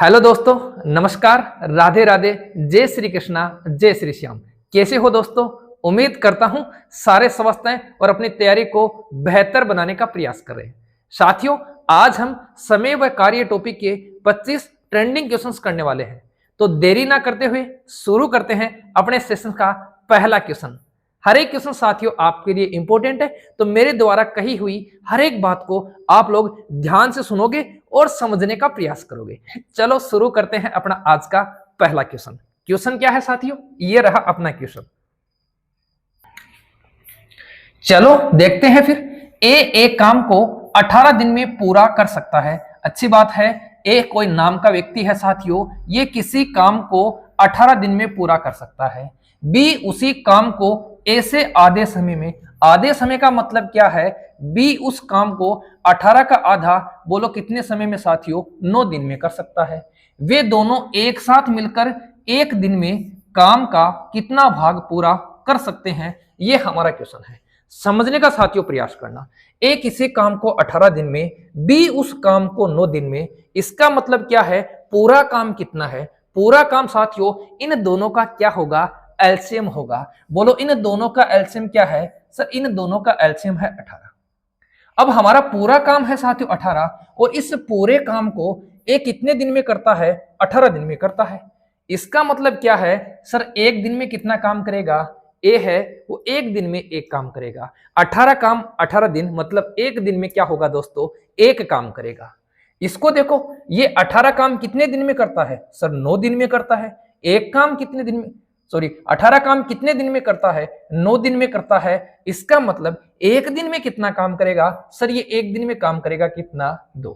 Hello दोस्तों, नमस्कार, राधे राधे, जय श्री कृष्णा, जय श्री श्याम। कैसे हो दोस्तों? उम्मीद करता हूं सारे स्वस्थ हैं और अपनी तैयारी को बेहतर बनाने का प्रयास कर रहे हैं। साथियों, आज हम समय व कार्य टॉपिक के 25 ट्रेंडिंग क्वेश्चंस करने वाले हैं। तो देरी ना करते हुए शुरू करते हैं अपने सेशन का पहला क्वेश्चन। हर एक क्वेश्चन साथियों आपके लिए इंपॉर्टेंट है, तो मेरे द्वारा कही हुई हर एक बात को आप लोग ध्यान से सुनोगे और समझने का प्रयास करोगे। चलो शुरू करते हैं अपना आज का पहला क्वेश्चन। क्वेश्चन क्या है साथियों? ये रहा अपना क्वेश्चन। चलो देखते हैं फिर। ए एक काम को 18 दिन में पूरा कर सकता है। अच्छी बात है, ए कोई नाम का व्यक्ति है साथियों, ये किसी काम को 18 दिन में पूरा कर सकता है। बी उसी काम को ए से आधे समय में, आधे समय का मतलब क्या है? बी उस काम को 18 का आधा बोलो कितने समय में साथियों? 9 दिन में कर सकता है। वे दोनों एक साथ मिलकर एक दिन में काम का कितना भाग पूरा कर सकते हैं? ये हमारा क्वेश्चन है। समझने का साथियों प्रयास करना। ए किसी काम को 18 दिन में, बी उस काम को 9 दिन में। इसका मतलब क्या है? पूरा काम कितना है? पूरा काम साथियों इन दोनों का क्या होगा? एलसीएम होगा। बोलो इन दोनों का एलसीएम क्या है? सर इन दोनों का एलसीएम है 18। अब हमारा पूरा काम है साथियों 18 और इस पूरे काम को ए कितने दिन में करता है? 18 दिन में करता है। इसका मतलब क्या है? सर एक दिन में कितना काम करेगा? ए है वो एक दिन में एक काम करेगा। 18 काम 18 दिन मतलब एक दिन में क्या होगा दोस्तों? एक काम करेगा। इसको देखो, ये 18 काम कितने दिन में करता है? सर 9 दिन में करता है। एक काम कितने दिन में, 18 काम कितने दिन में करता है? 9 दिन में करता है। इसका मतलब एक दिन में कितना काम करेगा? सर ये एक दिन में काम करेगा कितना? 2।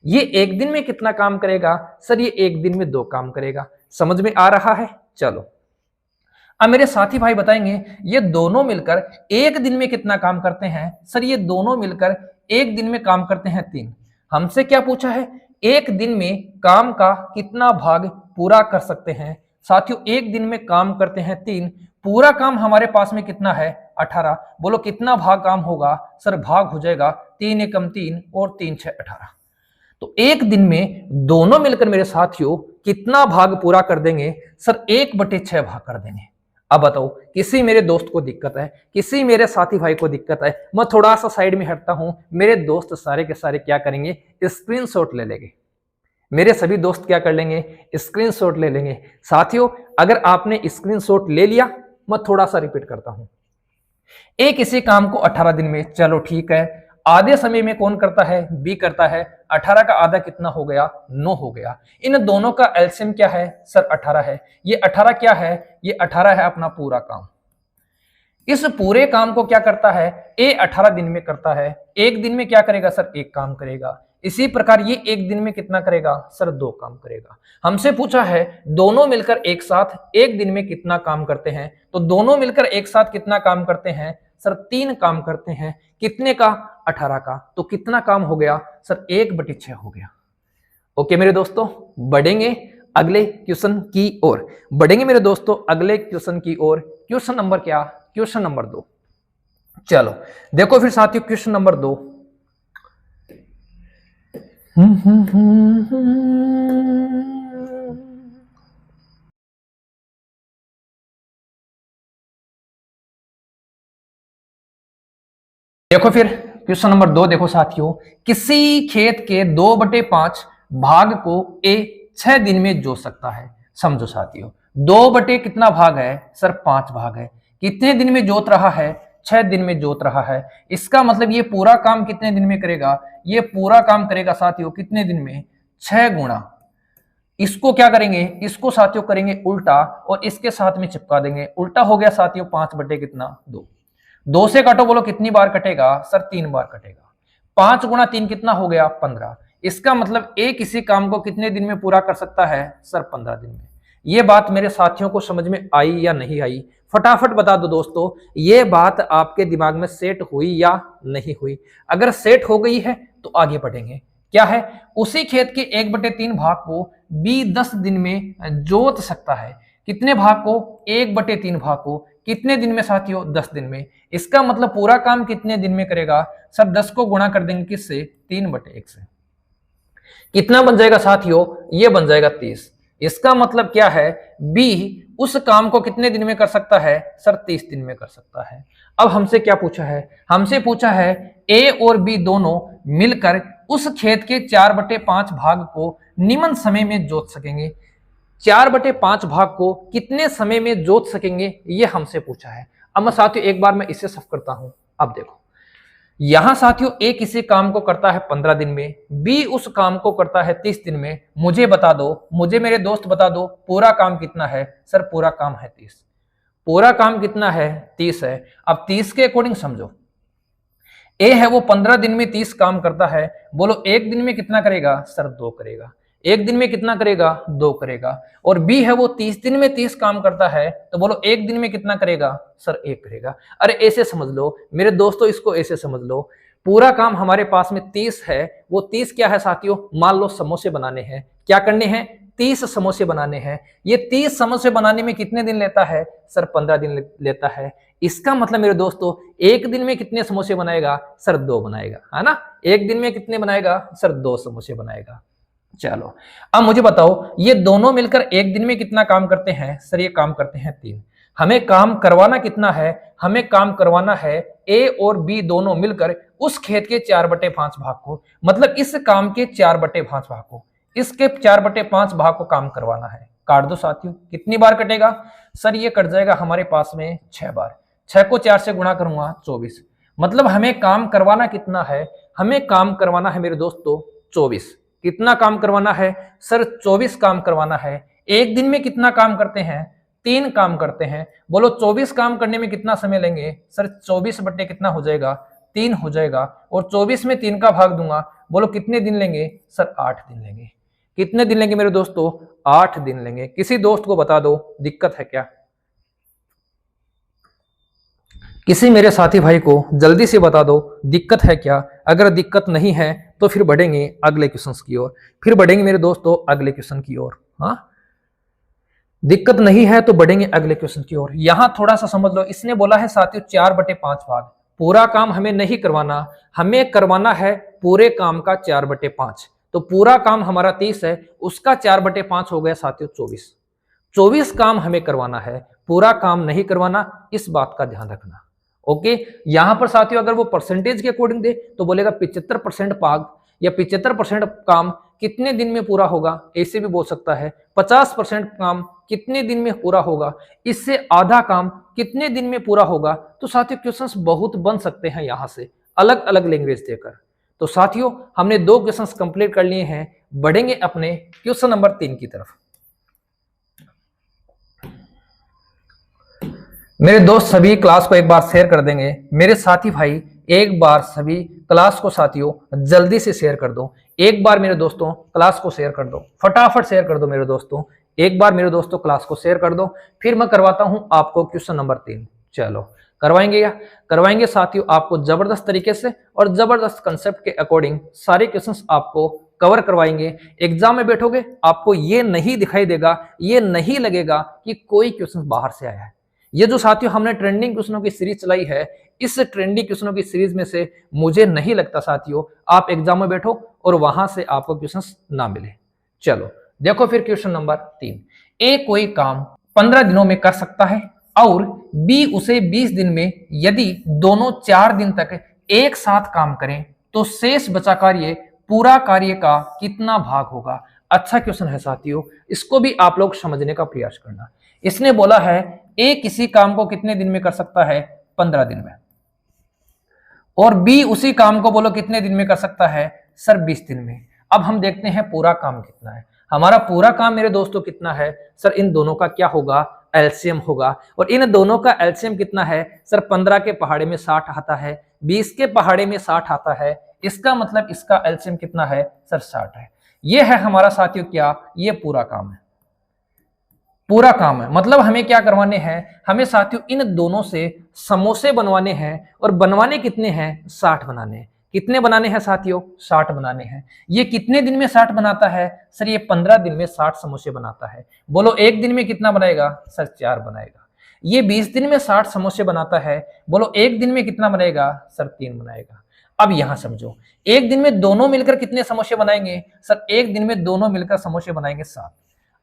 ये एक दिन में कितना काम करेगा? सर ये एक दिन में 2 काम करेगा। समझ में आ रहा है? चलो अब मेरे साथी भाई बताएंगे ये दोनों मिलकर एक दिन में कितना काम करते हैं? सर ये दोनों मिलकर एक दिन में काम करते हैं 3। हमसे क्या पूछा है? एक दिन में काम का कितना भाग पूरा कर सकते हैं? साथियों एक दिन में काम करते हैं 3, पूरा काम हमारे पास में कितना है? 18। बोलो कितना भाग काम होगा? सर भाग हो जाएगा 3 एकम 3 और 3 6 18। तो एक दिन में दोनों मिलकर मेरे साथियों कितना भाग पूरा कर देंगे? सर 1/6 भाग कर देंगे। अब बताओ, किसी मेरे दोस्त को दिक्कत है, किसी मेरे साथी भाई को दिक्कत है, मैं थोड़ा सा साइड में हटता हूं, मेरे दोस्त सारे के सारे क्या करेंगे? स्क्रीनशॉट ले लेंगे। मेरे सभी दोस्त क्या कर लेंगे? स्क्रीनशॉट ले लेंगे। साथियों अगर आपने स्क्रीनशॉट ले लिया, मैं थोड़ा सा रिपीट करता हूं। ए किसी काम को 18 दिन में, चलो ठीक है, आधे समय में कौन करता है? बी करता है। 18 का आधा कितना हो गया? 9 हो गया। इन दोनों का एलसीएम क्या है? सर 18 है। ये 18 क्या है? ये 18 है अपना पूरा काम। इस पूरे काम को क्या करता है? ए 18 दिन में करता है। एक दिन में क्या करेगा? सर एक काम करेगा। इसी प्रकार ये एक दिन में कितना करेगा? सर 2 काम करेगा। हमसे पूछा है दोनों मिलकर एक साथ एक दिन में कितना काम करते हैं, तो दोनों मिलकर एक साथ कितना काम करते हैं? सर 3 काम करते हैं। कितने का? 18 का। तो कितना काम हो गया? सर 1/6 हो गया। ओके मेरे दोस्तों, बढ़ेंगे अगले क्वेश्चन की ओर। बढ़ेंगे मेरे दोस्तों अगले क्वेश्चन की ओर। क्वेश्चन नंबर क्या? Question number 2। चलो देखो फिर साथियों क्वेश्चन नंबर 2। देखो फिर क्वेश्चन नंबर 2 देखो साथियों, किसी खेत के 2/5 भाग को ए 6 दिन में जोत सकता है। समझो साथियों 2 बटे कितना भाग है? सर 5 भाग है। कितने दिन में जोत रहा है? 6 दिन में जोत रहा है। इसका मतलब ये पूरा काम कितने दिन में करेगा? ये पूरा काम करेगा साथियों कितने दिन में? 6 गुणा। इसको क्या करेंगे? इसको साथियों करेंगे उल्टा और इसके साथ में चिपका देंगे। उल्टा हो गया साथियों 5 बटे कितना? 2। 2 से काटो, बोलो कितनी बार कटेगा? सर 3 बार कटेगा। 5 गुणा 3 कितना हो गया? 15। इसका मतलब ए किसी काम को कितने दिन में पूरा कर सकता है? सर 15 दिन में। ये बात मेरे साथियों को समझ में आई या नहीं आई? फटाफट बता दो दोस्तों, ये बात आपके दिमाग में सेट हुई या नहीं हुई? अगर सेट हो गई है तो आगे बढ़ेंगे। क्या है? उसी खेत के 1/3 भाग को बी 10 दिन में जोत सकता है। कितने भाग को? 1/3 भाग को। कितने दिन में साथियों? 10 दिन में। इसका मतलब पूरा काम कितने दिन में करेगा? सर 10 को गुणा कर देंगे किससे? 3/1 से। कितना बन जाएगा साथियों, ये बन जाएगा 30। इसका मतलब क्या है, बी उस काम को कितने दिन में कर सकता है सर, 30 दिन में कर सकता है। अब हमसे क्या पूछा है, हमसे पूछा है ए और बी दोनों मिलकर उस खेत के 4/5 भाग को निम्न समय में जोत सकेंगे। 4/5 भाग को कितने समय में जोत सकेंगे, ये हमसे पूछा है। अब मैं साथियों एक बार मैं इसे साफ करता हूं। अब देखो यहां साथियों ए किसी काम को करता है 15 दिन में, बी उस काम को करता है 30 दिन में। मुझे बता दो, मुझे मेरे दोस्त बता दो पूरा काम कितना है। सर पूरा काम है 30। पूरा काम कितना है, 30 है। अब 30 के अकॉर्डिंग समझो, ए है वो 15 दिन में 30 काम करता है। बोलो एक दिन में कितना करेगा सर, 2 करेगा। एक दिन में कितना करेगा, 2 करेगा। और बी है वो 30 दिन में 30 काम करता है, तो बोलो एक दिन में कितना करेगा सर, 1 करेगा। अरे ऐसे समझ लो मेरे दोस्तों, इसको ऐसे समझ लो, पूरा काम हमारे पास में 30 है। वो 30 क्या है साथियों, मान लो समोसे बनाने हैं। क्या करने हैं, 30 समोसे बनाने हैं। ये 30 समोसे बनाने में कितने दिन लेता है सर, 15 दिन लेता है। इसका मतलब मेरे दोस्तों एक दिन में कितने समोसे बनाएगा सर, 2 बनाएगा, है ना। एक दिन में कितने बनाएगा सर, 2 समोसे बनाएगा। चलो अब मुझे बताओ ये दोनों मिलकर एक दिन में कितना काम करते हैं सर, ये काम करते हैं 3। हमें काम करवाना कितना है, हमें काम करवाना है ए और बी दोनों मिलकर उस खेत के 4/5 भाग को, मतलब इस काम के 4/5 भाग को, इसके 4/5 भाग को काम करवाना है। काट दो साथियों, कितनी बार कटेगा सर, ये कट जाएगा हमारे पास में 6 बार। 6 को 4 से गुणा करूंगा 24। मतलब हमें काम करवाना कितना है, हमें काम करवाना है मेरे दोस्तों 24। कितना काम करवाना है सर, 24 काम करवाना है। एक दिन में कितना काम करते हैं, 3 काम करते हैं। बोलो 24 काम करने में कितना समय लेंगे सर, 24 बटे कितना हो जाएगा, 3 हो जाएगा। और 24 में 3 का भाग दूंगा, बोलो कितने दिन लेंगे सर, 8 दिन लेंगे। कितने दिन लेंगे मेरे दोस्तों, 8 दिन लेंगे। किसी दोस्त को बता दो दिक्कत है क्या, किसी मेरे साथी भाई को जल्दी से बता दो दिक्कत है क्या। अगर दिक्कत नहीं है तो फिर बढ़ेंगे अगले क्वेश्चन की ओर, फिर बढ़ेंगे मेरे दोस्तों अगले क्वेश्चन की ओर। हाँ दिक्कत नहीं है तो बढ़ेंगे अगले क्वेश्चन की ओर। यहां थोड़ा सा समझ लो, इसने बोला है साथियों 4/5 भाग। पूरा काम हमें नहीं करवाना, हमें करवाना है पूरे काम का 4/5। तो पूरा काम हमारा 30 है, उसका 4/5 हो गया साथियों 24। 24 काम हमें करवाना है, पूरा काम नहीं करवाना, इस बात का ध्यान रखना। ओके यहां पर साथियों अगर वो परसेंटेज के अकॉर्डिंग दे तो बोलेगा 75% भाग या 75% काम कितने दिन में पूरा होगा, ऐसे भी बोल सकता है 50% काम कितने दिन में पूरा होगा, इससे आधा काम कितने दिन में पूरा होगा। तो साथियों क्वेश्चंस बहुत बन सकते हैं यहां से अलग अलग लैंग्वेज देकर। तो साथियों हमने 2 क्वेश्चंस कंप्लीट कर लिए हैं, बढ़ेंगे अपने क्वेश्चन नंबर 3 की तरफ। मेरे दोस्त सभी क्लास को एक बार शेयर कर देंगे। मेरे साथी भाई एक बार सभी क्लास को साथियों जल्दी से शेयर कर दो। एक बार मेरे दोस्तों क्लास को शेयर कर दो, फटाफट शेयर कर दो मेरे दोस्तों। एक बार मेरे दोस्तों क्लास को शेयर कर दो, फिर मैं करवाता हूं आपको क्वेश्चन नंबर 3। चलो करवाएंगे या करवाएंगे साथियों आपको जबरदस्त तरीके से और जबरदस्त कंसेप्ट के अकॉर्डिंग सारे क्वेश्चंस आपको कवर करवाएंगे। एग्जाम में बैठोगे आपको ये नहीं दिखाई देगा, ये नहीं लगेगा कि कोई क्वेश्चन बाहर से आया है। ये जो साथियों हमने ट्रेंडिंग क्वेश्चनों की सीरीज चलाई है, इस ट्रेंडिंग क्वेश्चनों की सीरीज में से मुझे नहीं लगता साथियों आप एग्जाम में बैठो और वहां से आपको क्वेश्चंस ना मिले। चलो देखो फिर क्वेश्चन नंबर 3। ए कोई काम 15 दिनों में कर सकता है और बी उसे 20 दिन में, यदि दोनों 4 दिन तक एक साथ काम करें तो शेष बचा कार्य पूरा कार्य का कितना भाग होगा। अच्छा क्वेश्चन है साथियों, इसको भी आप लोग समझने का प्रयास करना। इसने बोला है ए किसी काम को कितने दिन में कर सकता है, 15 दिन में, और बी उसी काम को बोलो कितने दिन में कर सकता है सर, 20 दिन में। अब हम देखते हैं पूरा काम कितना है। हमारा पूरा काम मेरे दोस्तों कितना है सर, इन दोनों का क्या होगा, एलसीएम होगा। और इन दोनों का एलसीएम कितना है सर, 15 के पहाड़े में 60 आता है, 20 के पहाड़े में 60 आता है। इसका मतलब इसका एलसीएम कितना है सर, 60 है। ये है हमारा साथियों क्या, ये पूरा काम है, पूरा काम है। मतलब हमें क्या करवाने हैं, हमें साथियों इन दोनों से समोसे बनवाने हैं और बनवाने कितने हैं, 60 बनाने हैं। कितने बनाने हैं साथियों, 60 बनाने हैं। ये कितने दिन में 60 बनाता है सर, ये 15 दिन में 60 समोसे बनाता है। बोलो एक दिन में कितना बनाएगा सर, 4 बनाएगा। ये 20 दिन में 60 समोसे बनाता है, बोलो एक दिन में कितना बनाएगा सर, 3 बनाएगा। अब यहां समझो, एक दिन में दोनों मिलकर कितने समोसे बनाएंगे सर? एक दिन में दोनों मिलकर समोसे बनाएंगे 7।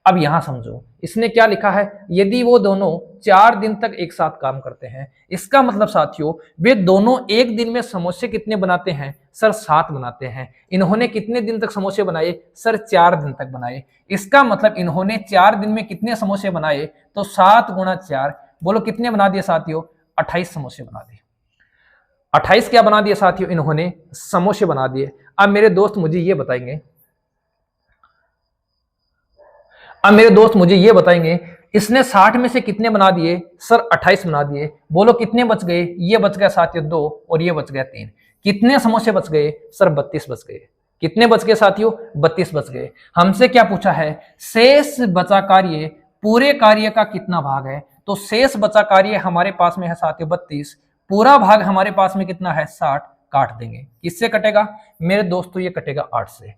अब यहां समझो, इसने क्या लिखा है, यदि वो दोनों 4 दिन तक एक साथ काम करते हैं, इसका मतलब साथियों वे दोनों एक दिन में समोसे कितने बनाते हैं सर? 7 बनाते हैं। इन्होंने कितने दिन तक समोसे बनाए सर? 4 दिन तक बनाए। इसका मतलब इन्होंने 4 दिन में कितने समोसे बनाए? तो 7 गुणा 4, बोलो कितने बना दिए साथियों? 28 समोसे बना दिए। 28 क्या बना दिए साथियों? इन्होंने समोसे बना दिए। अब मेरे दोस्त मुझे ये बताएंगे, इसने 60 में से कितने बना दिए सर? 28 बना दिए। बोलो कितने बच गए? ये बच गया साथियों 2 और ये बच गया 3। कितने समोसे बच गए सर? 32 बच गए। कितने बच गए साथियों? 32 बच गए। हमसे क्या पूछा है? शेष बचा कार्य पूरे कार्य का कितना भाग है? तो शेष बचा कार्य हमारे पास में है साथियों 32, पूरा भाग हमारे पास में कितना है? 60। काट देंगे। किससे कटेगा मेरे दोस्तों? ये कटेगा 8 से।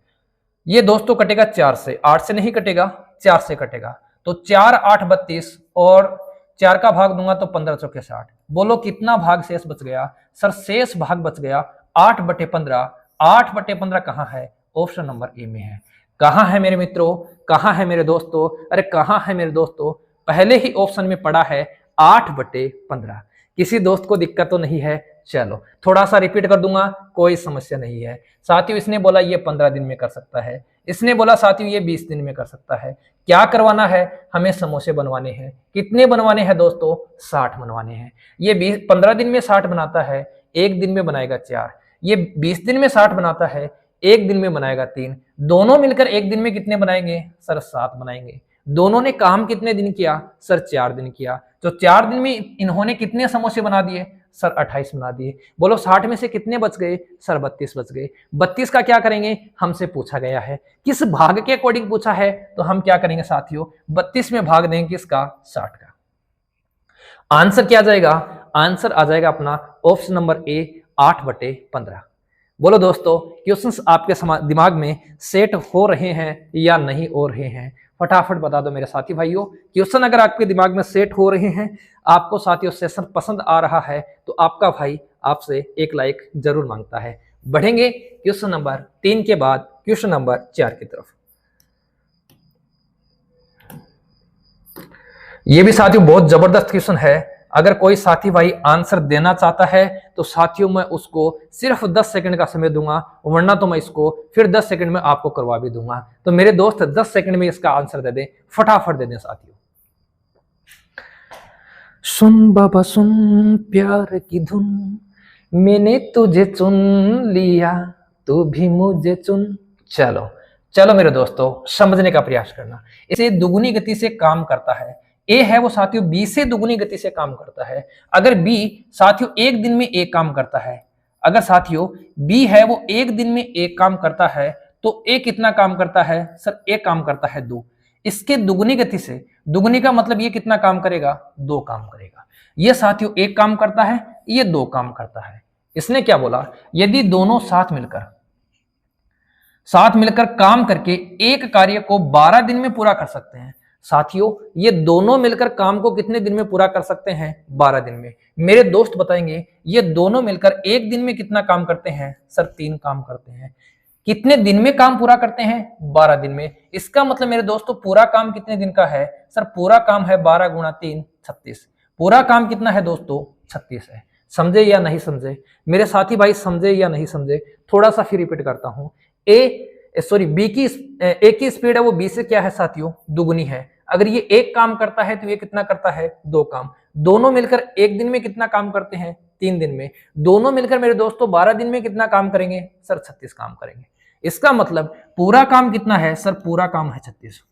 ये दोस्तों कटेगा 4 से। 8 से नहीं कटेगा, 4 से कटेगा। तो 4 8 32 और 4 का भाग दूंगा तो 15 चौके 60। बोलो कितना भाग शेष बच गया सर? शेष भाग बच गया 8/15। 8/15 कहाँ है? ऑप्शन नंबर ए में है। कहाँ है मेरे मित्रों? कहाँ है मेरे दोस्तों? अरे कहाँ है मेरे दोस्तों? पहले ही ऑप्शन में पड़ा है 8/15। किसी दोस्त को दिक्कत तो नहीं है? चलो थोड़ा सा रिपीट कर दूंगा, कोई समस्या नहीं है साथियों। इसने बोला ये 15 दिन में कर सकता है, इसने बोला साथियों ये 20 दिन में कर सकता है। क्या करवाना है? हमें समोसे बनवाने हैं। कितने बनवाने हैं दोस्तों? 60 बनवाने हैं। ये 15 दिन में 60 बनाता है, एक दिन में बनाएगा 4। ये 20 दिन में 60 बनाता है, एक दिन में बनाएगा 3। दोनों मिलकर एक दिन में कितने बनाएंगे सर? 7 बनाएंगे। दोनों ने काम कितने दिन किया सर? 4 दिन किया। तो 4 दिन में इन्होंने कितने समोसे बना दिए सर? 28 बना दिए। बोलो 60 में से कितने बच गए सर? 32 बच गए। 32 का क्या करेंगे? हमसे पूछा गया है किस भाग के अकॉर्डिंग पूछा है, तो हम क्या करेंगे साथियों? 32 में भाग देंगे किसका? 60 का। आंसर क्या आ जाएगा? आंसर आ जाएगा अपना ऑप्शन नंबर ए 8/15। बोलो दोस्तों क्वेश्चंस आपके दिमाग में सेट हो रहे हैं या नहीं हो रहे हैं? फटाफट बता दो मेरे साथी भाइयों। क्वेश्चन अगर आपके दिमाग में सेट हो रहे हैं, आपको साथियों सेशन पसंद आ रहा है, तो आपका भाई आपसे एक लाइक जरूर मांगता है। बढ़ेंगे क्वेश्चन नंबर 3 के बाद क्वेश्चन नंबर 4 की तरफ। यह भी साथियों बहुत जबरदस्त क्वेश्चन है। अगर कोई साथी भाई आंसर देना चाहता है तो साथियों मैं उसको सिर्फ 10 सेकंड का समय दूंगा, वरना तो मैं इसको फिर 10 सेकंड में आपको करवा भी दूंगा। तो मेरे दोस्त 10 सेकंड में इसका आंसर दे दें, फटाफट दे दें साथियों। सुन बाबा सुन प्यार की धुन, मैंने तुझे चुन लिया, तू भी मुझे चुन। चलो चलो मेरे दोस्तों समझने का प्रयास करना। इसे दुगुनी गति से काम करता है। ए है वो साथियों बी से दुगुनी गति से काम करता है। अगर बी साथियों एक दिन में एक काम करता है, अगर साथियों बी है वो एक दिन में एक काम करता है, तो ए कितना काम करता है सर? ए काम करता है 2। इसके दुगुनी गति से, दुगुनी का मतलब ये कितना काम करेगा? 2 काम करेगा। ये साथियों एक काम करता है, ये 2 काम करता है। इसने क्या बोला? यदि दोनों साथ मिलकर काम करके एक कार्य को 12 दिन में पूरा कर सकते हैं। साथियों ये दोनों मिलकर काम को कितने दिन में पूरा कर सकते हैं? 12 दिन में। मेरे दोस्त बताएंगे ये दोनों मिलकर एक दिन में कितना काम करते हैं सर? 3 काम करते हैं। कितने दिन में काम पूरा करते हैं? 12 दिन में। इसका मतलब मेरे दोस्तों पूरा काम कितने दिन का है सर? पूरा काम है 12 गुणा 3 36। पूरा काम कितना है दोस्तों? 36 है। समझे या नहीं समझे मेरे साथी भाई? समझे या नहीं समझे? थोड़ा सा फिर रिपीट करता हूं। बी की ए की स्पीड है वो बी से क्या है साथियों? दुगुनी है। अगर ये एक काम करता है तो ये कितना करता है? 2 काम। दोनों मिलकर एक दिन में कितना काम करते हैं? 3 दिन में। दोनों मिलकर मेरे दोस्तों 12 दिन में कितना काम करेंगे सर? 36 काम करेंगे। इसका मतलब पूरा काम कितना है सर? पूरा काम है 36।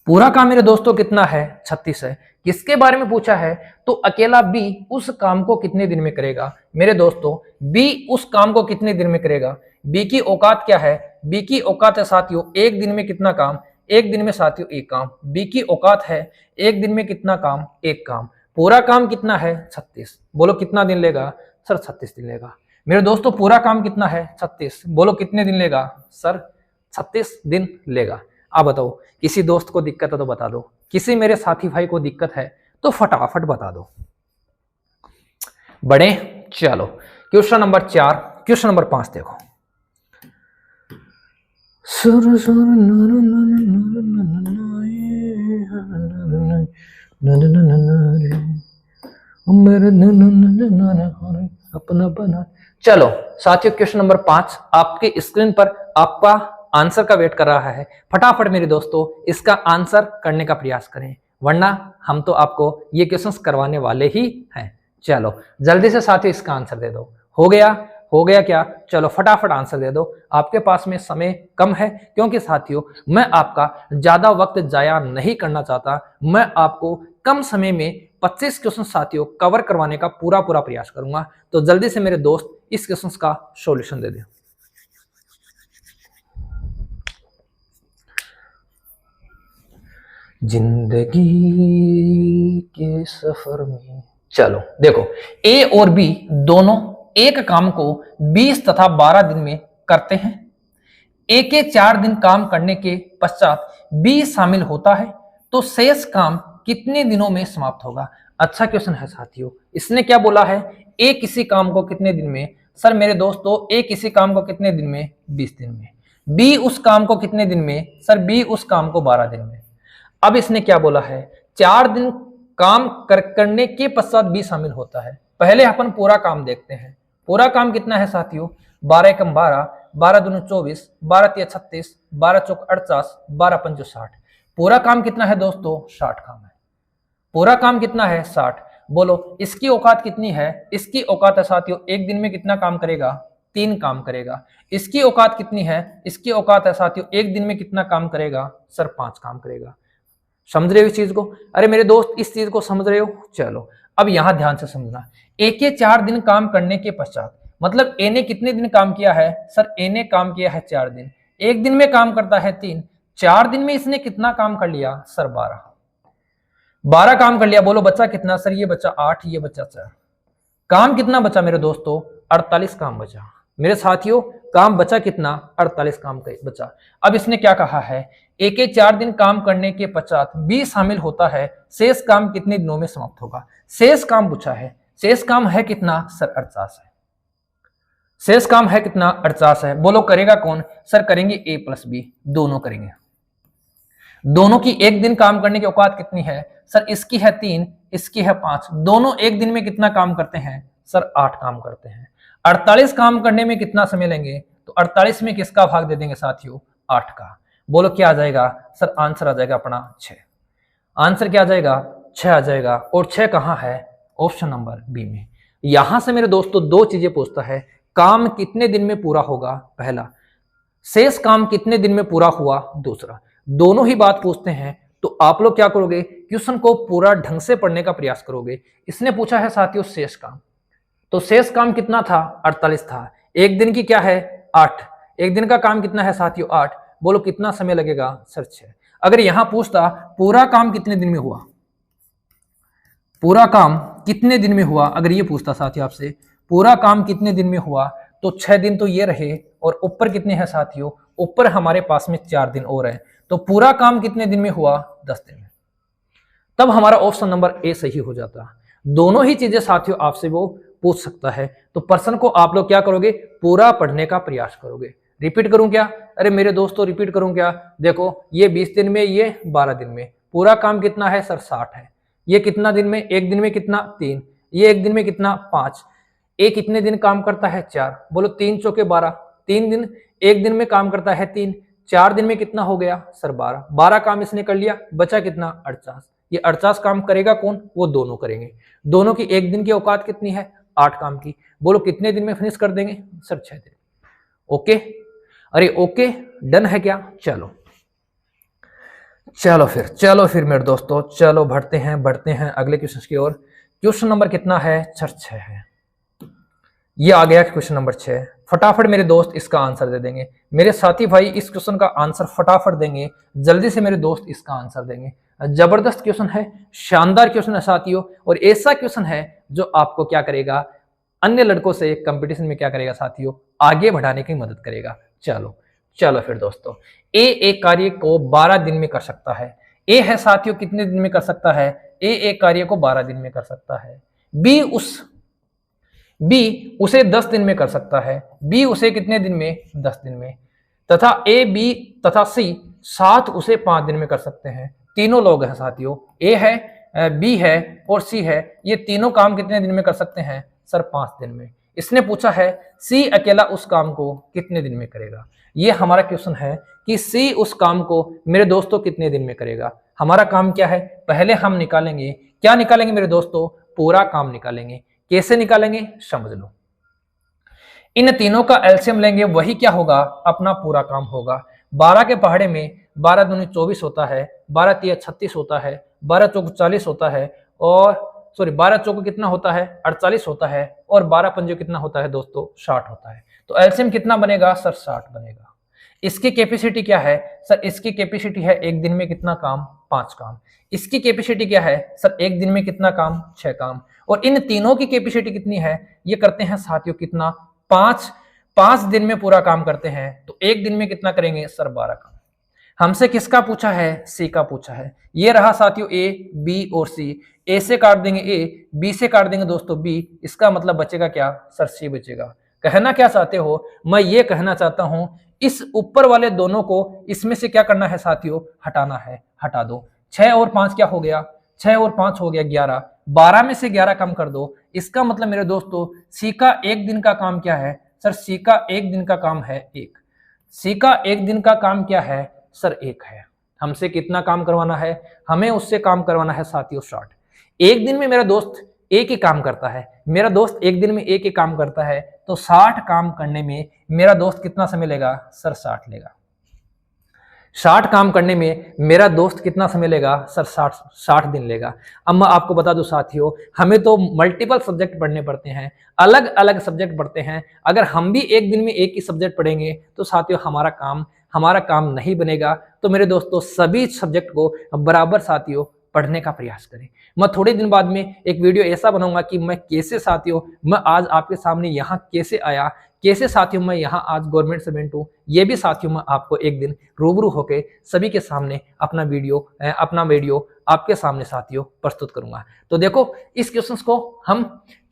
पूरा काम मेरे दोस्तों कितना है? 36 है। किसके बारे में पूछा है? तो अकेला बी उस काम को कितने दिन में करेगा मेरे दोस्तों? बी उस काम को कितने दिन में करेगा? बी की औकात क्या है? बी की औकात है साथियों एक दिन में कितना काम? एक दिन में साथियों एक काम। बी की औकात है एक दिन में कितना काम? एक काम। पूरा काम कितना है? 36। बोलो कितना दिन लेगा सर? 36 दिन लेगा। मेरे दोस्तों पूरा काम कितना है? 36। बोलो कितने दिन लेगा सर? 36 दिन लेगा। अब बताओ किसी दोस्त को दिक्कत है तो बता दो, किसी मेरे साथी भाई को दिक्कत है तो फटाफट बता दो। बढ़े चलो क्वेश्चन नंबर 4, क्वेश्चन नंबर 5 देखो। अपना बना। चलो साथियों, क्वेश्चन नंबर 5 आपके स्क्रीन पर आपका आंसर का वेट कर रहा है। फटाफट मेरे दोस्तों इसका आंसर करने का प्रयास करें, वरना हम तो आपको ये क्वेश्चंस करवाने वाले ही हैं। चलो जल्दी से साथियों इसका आंसर दे दो। हो गया क्या? चलो फटाफट आंसर दे दो, आपके पास में समय कम है, क्योंकि साथियों मैं आपका ज्यादा वक्त जाया नहीं करना चाहता। मैं आपको कम समय में 25 क्वेश्चन साथियों कवर करवाने का पूरा प्रयास करूंगा। तो जल्दी से मेरे दोस्त इस क्वेश्चन का सॉल्यूशन दे दें। जिंदगी के सफर में, चलो देखो, ए और बी दोनों एक काम को 20 तथा 12 दिन में करते हैं। ए के 4 दिन काम करने के पश्चात बी शामिल होता है, तो शेष काम कितने दिनों में समाप्त होगा? अच्छा क्वेश्चन है साथियों। इसने क्या बोला है? ए किसी काम को कितने दिन में? सर मेरे दोस्तों ए किसी काम को कितने दिन में? 20 दिन में। बी उस काम को कितने दिन में? सर बी उस काम को 12 दिन में। अब इसने क्या बोला है? 4 दिन काम करने के पश्चात बी शामिल होता है। पहले अपन पूरा काम देखते हैं। पूरा काम कितना है साथियों? 12 एकम 12, 12 दूनी 24, 12 तिया 36, 12 चौक 48, 12 पंचो 60। पूरा काम कितना है दोस्तों? 60 काम है। पूरा काम कितना है? 60। बोलो इसकी औकात कितनी है? इसकी औकात है साथियों, एक दिन में कितना काम करेगा? 3 काम करेगा। इसकी औकात कितनी है? इसकी औकात है साथियों, एक दिन में कितना काम करेगा? सर 5 काम करेगा। समझ रहे हो इस चीज को? अरे मेरे दोस्त इस चीज को समझ रहे हो? चलो अब यहां ध्यान से समझना। ए के 4 दिन काम करने के पश्चात, मतलब ए ने कितने दिन काम किया है? सर ए ने काम किया है 4 दिन। एक दिन में काम करता है 3, 4 दिन में इसने कितना काम कर लिया? सर 12 काम कर लिया। बोलो बच्चा कितना? सर ये बच्चा 8, ये बच्चा 4। काम कितना बचा मेरे दोस्तों? 48 काम बचा। मेरे साथियों काम बचा कितना? 48 काम बचा। अब इसने क्या कहा है? ए के 4 दिन काम करने के पश्चात बी शामिल होता है, शेष काम कितने दिनों में समाप्त होगा? शेष काम पूछा है। शेष काम है कितना? सर 48 है। शेष काम है कितना? 48 है। बोलो करेगा कौन? सर करेंगे ए प्लस बी, दोनों करेंगे। दोनों की एक दिन काम करने की औकात कितनी है? सर इसकी है 3, इसकी है 5। दोनों एक दिन में कितना काम करते हैं? सर 8 काम करते हैं। 48 काम करने में कितना समय लेंगे? तो 48 में किसका भाग दे देंगे साथियों? 8 का। बोलो क्या आ जाएगा? सर आंसर आ जाएगा अपना 6। आंसर क्या आ जाएगा? 6 आ जाएगा। और 6 कहां है? ऑप्शन नंबर बी में। यहां से मेरे दोस्तों 2 चीजें पूछता है। काम कितने दिन में पूरा होगा? पहला। शेष काम कितने दिन में पूरा हुआ? दूसरा। दोनों ही बात पूछते हैं, तो आप लोग क्या करोगे? क्वेश्चन को पूरा ढंग से पढ़ने का प्रयास करोगे। इसने पूछा है साथियों शेष काम, तो शेष काम कितना था? 48 था। एक दिन की क्या है? 8। एक दिन का काम कितना है साथियों? 8। बोलो कितना समय लगेगा? सर 6। अगर यहां पूछता पूरा काम कितने दिन में हुआ, पूरा काम कितने दिन में हुआ, अगर ये पूछता साथियों आपसे पूरा काम कितने दिन में हुआ, तो 6 दिन तो ये रहे, और ऊपर कितने हैं साथियों? ऊपर हमारे पास में 4 दिन और है। तो पूरा काम कितने दिन में हुआ? 10 दिन में। तब हमारा ऑप्शन नंबर ए सही हो जाता। दोनों ही चीजें साथियों आपसे वो पूछ सकता है, तो प्रश्न को आप लोग क्या करोगे? पूरा पढ़ने का प्रयास करोगे। रिपीट करूं क्या? अरे मेरे दोस्तों रिपीट करूं क्या? देखो ये 20 दिन में, ये 12 दिन में। पूरा काम कितना है? सर 60 है। ये कितना दिन में? एक दिन में कितना? 3। ये एक दिन में कितना? 5। एक कितने दिन काम करता है? 4। बोलो 3 चौके 12, 3 दिन। एक दिन में काम करता है 3, 4 दिन में कितना हो गया? सर 12। 12 काम इसने कर लिया, बचा कितना? 48। ये 48 काम करेगा कौन? वो दोनों करेंगे। दोनों की एक दिन की औकात कितनी है? 8 काम की। बोलो कितने दिन में फिनिश कर देंगे? सर 6 दिन। ओके? अरे ओके, डन है क्या? चलो चलो फिर मेरे दोस्तों, चलो बढ़ते हैं अगले क्वेश्चन की ओर। क्वेश्चन नंबर कितना है? सर 6 है। ये आ गया क्वेश्चन नंबर 6। फटाफट मेरे दोस्त इसका आंसर दे देंगे। मेरे साथी भाई इस क्वेश्चन का आंसर फटाफट देंगे, जल्दी से मेरे दोस्त इसका आंसर देंगे। जबरदस्त क्वेश्चन है, शानदार क्वेश्चन है साथियों, और ऐसा क्वेश्चन है जो आपको क्या करेगा? अन्य लड़कों से कंपटीशन में क्या करेगा साथियों? आगे बढ़ाने की मदद करेगा। चलो फिर दोस्तों, ए एक कार्य को 12 दिन में कर सकता है। ए है साथियों कितने दिन में कर सकता है? ए एक कार्य को 12 दिन में कर सकता है। बी बी उसे 10 दिन में कर सकता है, बी उसे कितने दिन में, 10 दिन में, तथा ए, बी तथा सी साथ उसे 5 दिन में कर सकते हैं। तीनों लोग हैं साथियों, ए है, बी है और सी है, ये तीनों काम कितने दिन में कर सकते हैं सर, 5 दिन में। इसने पूछा है सी अकेला उस काम को कितने दिन में करेगा। ये हमारा क्वेश्चन है कि सी उस काम को मेरे दोस्तों कितने दिन में करेगा। हमारा काम क्या है, पहले हम निकालेंगे, क्या निकालेंगे मेरे दोस्तों, पूरा काम निकालेंगे। कैसे निकालेंगे समझ लो। इन तीनों का एलसीएम लेंगे, वही क्या होगा, अपना पूरा काम होगा। 12 के पहाड़े में 12 दूनी 24 होता है, 12 तिया 36 होता है, 12 चौक 40 होता है, और 12 चौक कितना होता है, 48 होता है, और 12 पंजे कितना होता है दोस्तों, 60 होता है। तो एलसीएम कितना बनेगा सर, 60 बनेगा। इसकी कैपेसिटी क्या है सर, इसकी कैपेसिटी है एक दिन में कितना काम, 5 काम। इसकी कैपेसिटी क्या है सर, एक दिन में कितना काम, 6 काम। और इन तीनों की कैपेसिटी कितनी है, ये करते हैं साथियों कितना, 5 दिन में पूरा काम करते हैं। तो एक दिन में कितना करेंगे सर, 12 काम। हमसे किसका पूछा है, सी का पूछा है। ये रहा साथियों ए, बी और सी। ए से काट देंगे ए, बी से काट देंगे दोस्तों बी, इसका मतलब बचेगा क्या सर, सी बचेगा। कहना क्या चाहते हो, मैं ये कहना चाहता हूं इस ऊपर वाले दोनों को इसमें से क्या करना है साथियों, हटाना है, हटा दो। 6 और 5 क्या हो गया, 6 और 5 हो गया 11, 12 में से 11 कम कर दो। इसका मतलब मेरे दोस्तों सी का एक दिन का काम क्या है सर, सी का एक दिन का काम है 1। सी का एक दिन का काम क्या है सर, 1 है। हमसे कितना काम करवाना है, हमें उससे काम करवाना है साथियों 60। एक दिन में मेरा दोस्त एक ही काम करता है, मेरा दोस्त एक दिन में एक ही काम करता है, तो 60 काम करने में मेरा दोस्त कितना समय लेगा सर, 60 लेगा। 60 काम करने में मेरा दोस्त कितना समय लेगा सर, 60 दिन लेगा। अब मैं आपको बता दूं साथियों, हमें तो मल्टीपल सब्जेक्ट पढ़ने पड़ते हैं, अलग अलग सब्जेक्ट पढ़ते हैं। अगर हम भी एक दिन में एक ही सब्जेक्ट पढ़ेंगे तो साथियों हमारा काम नहीं बनेगा। तो मेरे दोस्तों सभी सब्जेक्ट को बराबर साथियों पढ़ने का प्रयास करें। मैं थोड़े दिन बाद में एक वीडियो ऐसा बनाऊंगा कि मैं कैसे साथियों, मैं आज आपके सामने यहाँ कैसे आया, कैसे साथियों मैं यहाँ आज गवर्नमेंट सर्वेंट हूँ, ये भी साथियों मैं आपको एक दिन रूबरू होकर सभी के सामने अपना वीडियो आपके सामने साथियों प्रस्तुत करूंगा। तो देखो इस क्वेश्चन को हम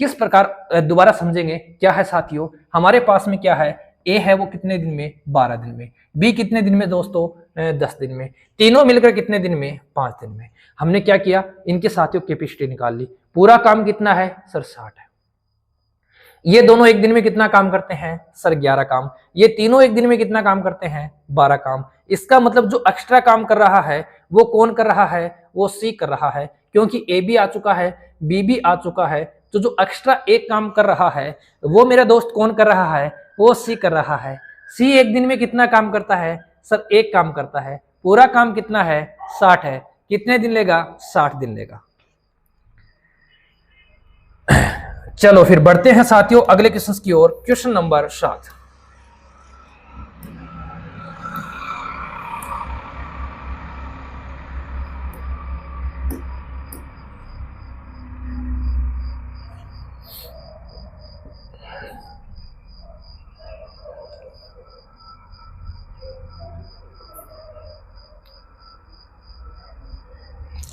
किस प्रकार दोबारा समझेंगे। क्या है साथियों, हमारे पास में क्या है, ए है वो कितने दिन में, 12 दिन में, बी कितने दिन में दोस्तों, 10 दिन में, तीनों मिलकर कितने दिन में, 5 दिन में। हमने क्या किया, इनके साथियों कैपेसिटी निकाल ली। पूरा काम कितना है सर, 60 है। ये दोनों एक दिन में कितना काम करते हैं सर, 11 काम। ये तीनों एक दिन में कितना काम करते हैं, 12 काम। इसका मतलब जो एक्स्ट्रा काम कर रहा है वो कौन कर रहा है, वो सी कर रहा है, क्योंकि ए भी आ चुका है, बी भी आ चुका है। तो जो एक्स्ट्रा एक काम कर रहा है वो मेरा दोस्त कौन कर रहा है, वो सी कर रहा है। सी एक दिन में कितना काम करता है सर, 1 काम करता है। पूरा काम कितना है, 60 है। कितने दिन लेगा, 60 दिन लेगा। चलो फिर बढ़ते हैं साथियों अगले क्वेश्चन की ओर। Question number 7।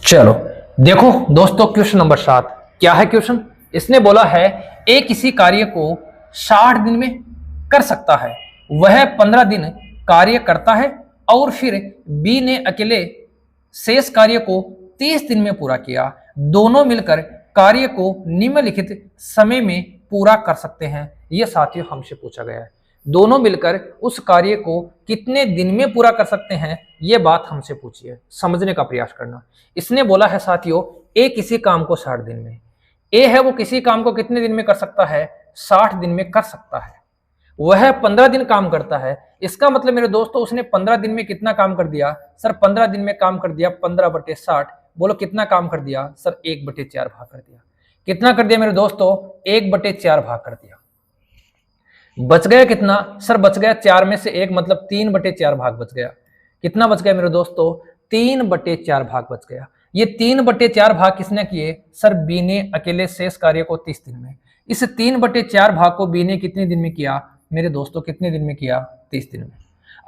चलो देखो दोस्तों क्वेश्चन नंबर 7 क्या है क्वेश्चन। इसने बोला है ए किसी कार्य को 60 दिन में कर सकता है, वह 15 दिन कार्य करता है, और फिर बी ने अकेले शेष कार्य को 30 दिन में पूरा किया। दोनों मिलकर कार्य को निम्नलिखित समय में पूरा कर सकते हैं। यह साथियों हमसे पूछा गया है, दोनों मिलकर उस कार्य को कितने दिन में पूरा कर सकते हैं, यह बात हमसे पूछी है। समझने का प्रयास करना। इसने बोला है साथियों ए किसी काम को 60 दिन में, ए है वो किसी काम को कितने दिन में कर सकता है, 60 दिन में कर सकता है। वह 15 दिन काम करता है। इसका मतलब मेरे दोस्तों उसने 15 दिन में कितना काम कर दिया सर, 15 दिन में काम कर दिया 15/60। बोलो कितना काम कर दिया सर, 1/4 भाग कर दिया। कितना कर दिया मेरे दोस्तों, 1/4 भाग कर दिया। बच गया कितना सर, बच गया 4 में से 1, मतलब 3/4 भाग बच गया। कितना बच गया मेरे दोस्तों, 3/4 भाग बच गया। ये 3/4 भाग किसने किए सर, बी ने अकेले शेष कार्य को 30 दिन में। इस 3/4 भाग को बी ने कितने दिन में किया मेरे दोस्तों, कितने दिन में किया, 30 दिन में।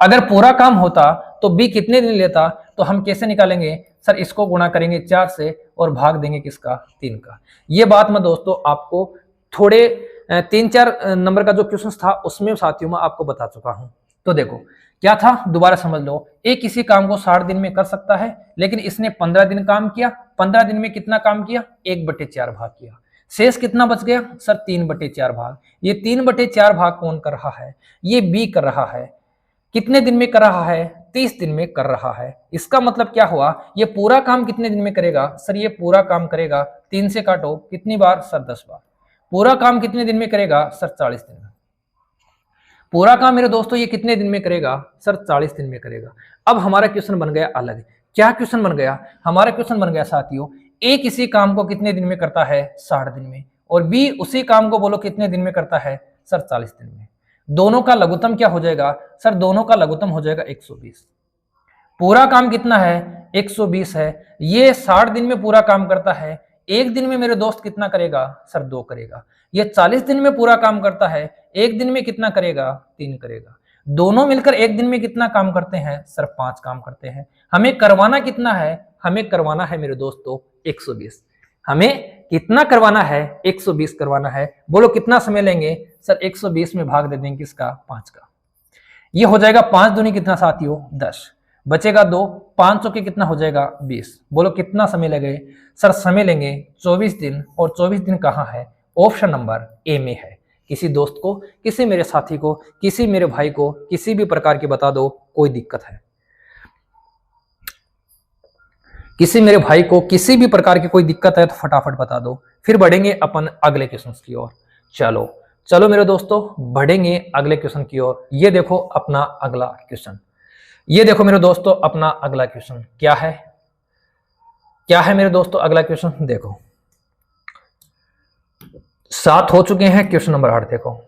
अगर पूरा काम होता तो बी कितने दिन लेता, तो हम कैसे निकालेंगे सर, इसको गुणा करेंगे 4 से और भाग देंगे किसका, 3 का। ये बात मैं दोस्तों आपको थोड़े 3-4 नंबर का जो क्वेश्चन था उसमें साथियों मैं आपको बता चुका हूं। तो देखो क्या था, दोबारा समझ लो। ए किसी काम को 60 दिन में कर सकता है, लेकिन इसने 15 दिन काम किया। 15 दिन में कितना काम किया? 1/4 भाग किया। शेष कितना बच गया सर? 3/4 भाग। ये 3/4 भाग कौन कर रहा है? ये बी कर रहा है। कितने दिन में कर रहा है? 30 दिन में कर रहा है। इसका मतलब क्या हुआ? ये पूरा काम कितने दिन में करेगा सर? ये पूरा काम करेगा 3 से काटो कितनी बार सर? 10 बार। पूरा काम कितने दिन में करेगा सर? 40 दिन में। पूरा काम मेरे दोस्तों ये कितने दिन में करेगा सर? 40 दिन में करेगा। अब हमारा क्वेश्चन बन गया अलग। क्या क्वेश्चन बन गया? हमारा क्वेश्चन बन गया साथियों, ए किसी काम को कितने दिन में करता है? 60 दिन में। और बी उसी काम को बोलो कितने दिन में करता है सर? 40 दिन में। दोनों का लघुत्तम क्या हो जाएगा सर? दोनों का लघुत्तम हो जाएगा 120। पूरा काम कितना है? 120 है। ये 60 दिन में पूरा काम करता है। एक दिन में मेरे दोस्त कितना करेगा सर? 2 करेगा। ये 40 दिन में पूरा काम करता है। एक दिन में कितना करेगा? 3 करेगा। दोनों मिलकर एक दिन में कितना काम करते हैं सर? 5 काम करते हैं। हमें करवाना कितना है? हमें करवाना है मेरे दोस्तों 120। हमें कितना करवाना है? 120 करवाना है। बोलो कितना समय लेंगे सर? 120 में भाग दे देंगे किसका? 5 का। ये हो जाएगा 5 दूनी कितना साथियों? 10। बचेगा 2। 500 के कितना हो जाएगा? 20। बोलो कितना समय लगे सर? समय लेंगे 24 दिन। और 24 दिन कहाँ है? ऑप्शन नंबर ए में है। किसी दोस्त को, किसी मेरे साथी को, किसी मेरे भाई को किसी भी प्रकार की बता दो, कोई दिक्कत है? किसी मेरे भाई को किसी भी प्रकार की कोई दिक्कत है तो फटाफट बता दो, फिर बढ़ेंगे अपन अगले क्वेश्चन की ओर। चलो चलो मेरे दोस्तों बढ़ेंगे अगले क्वेश्चन की ओर। ये देखो अपना अगला क्वेश्चन। ये देखो मेरे दोस्तों अपना अगला क्वेश्चन क्या है? क्या है मेरे दोस्तों अगला क्वेश्चन? देखो 7 हो चुके हैं, क्वेश्चन नंबर 8 देखो।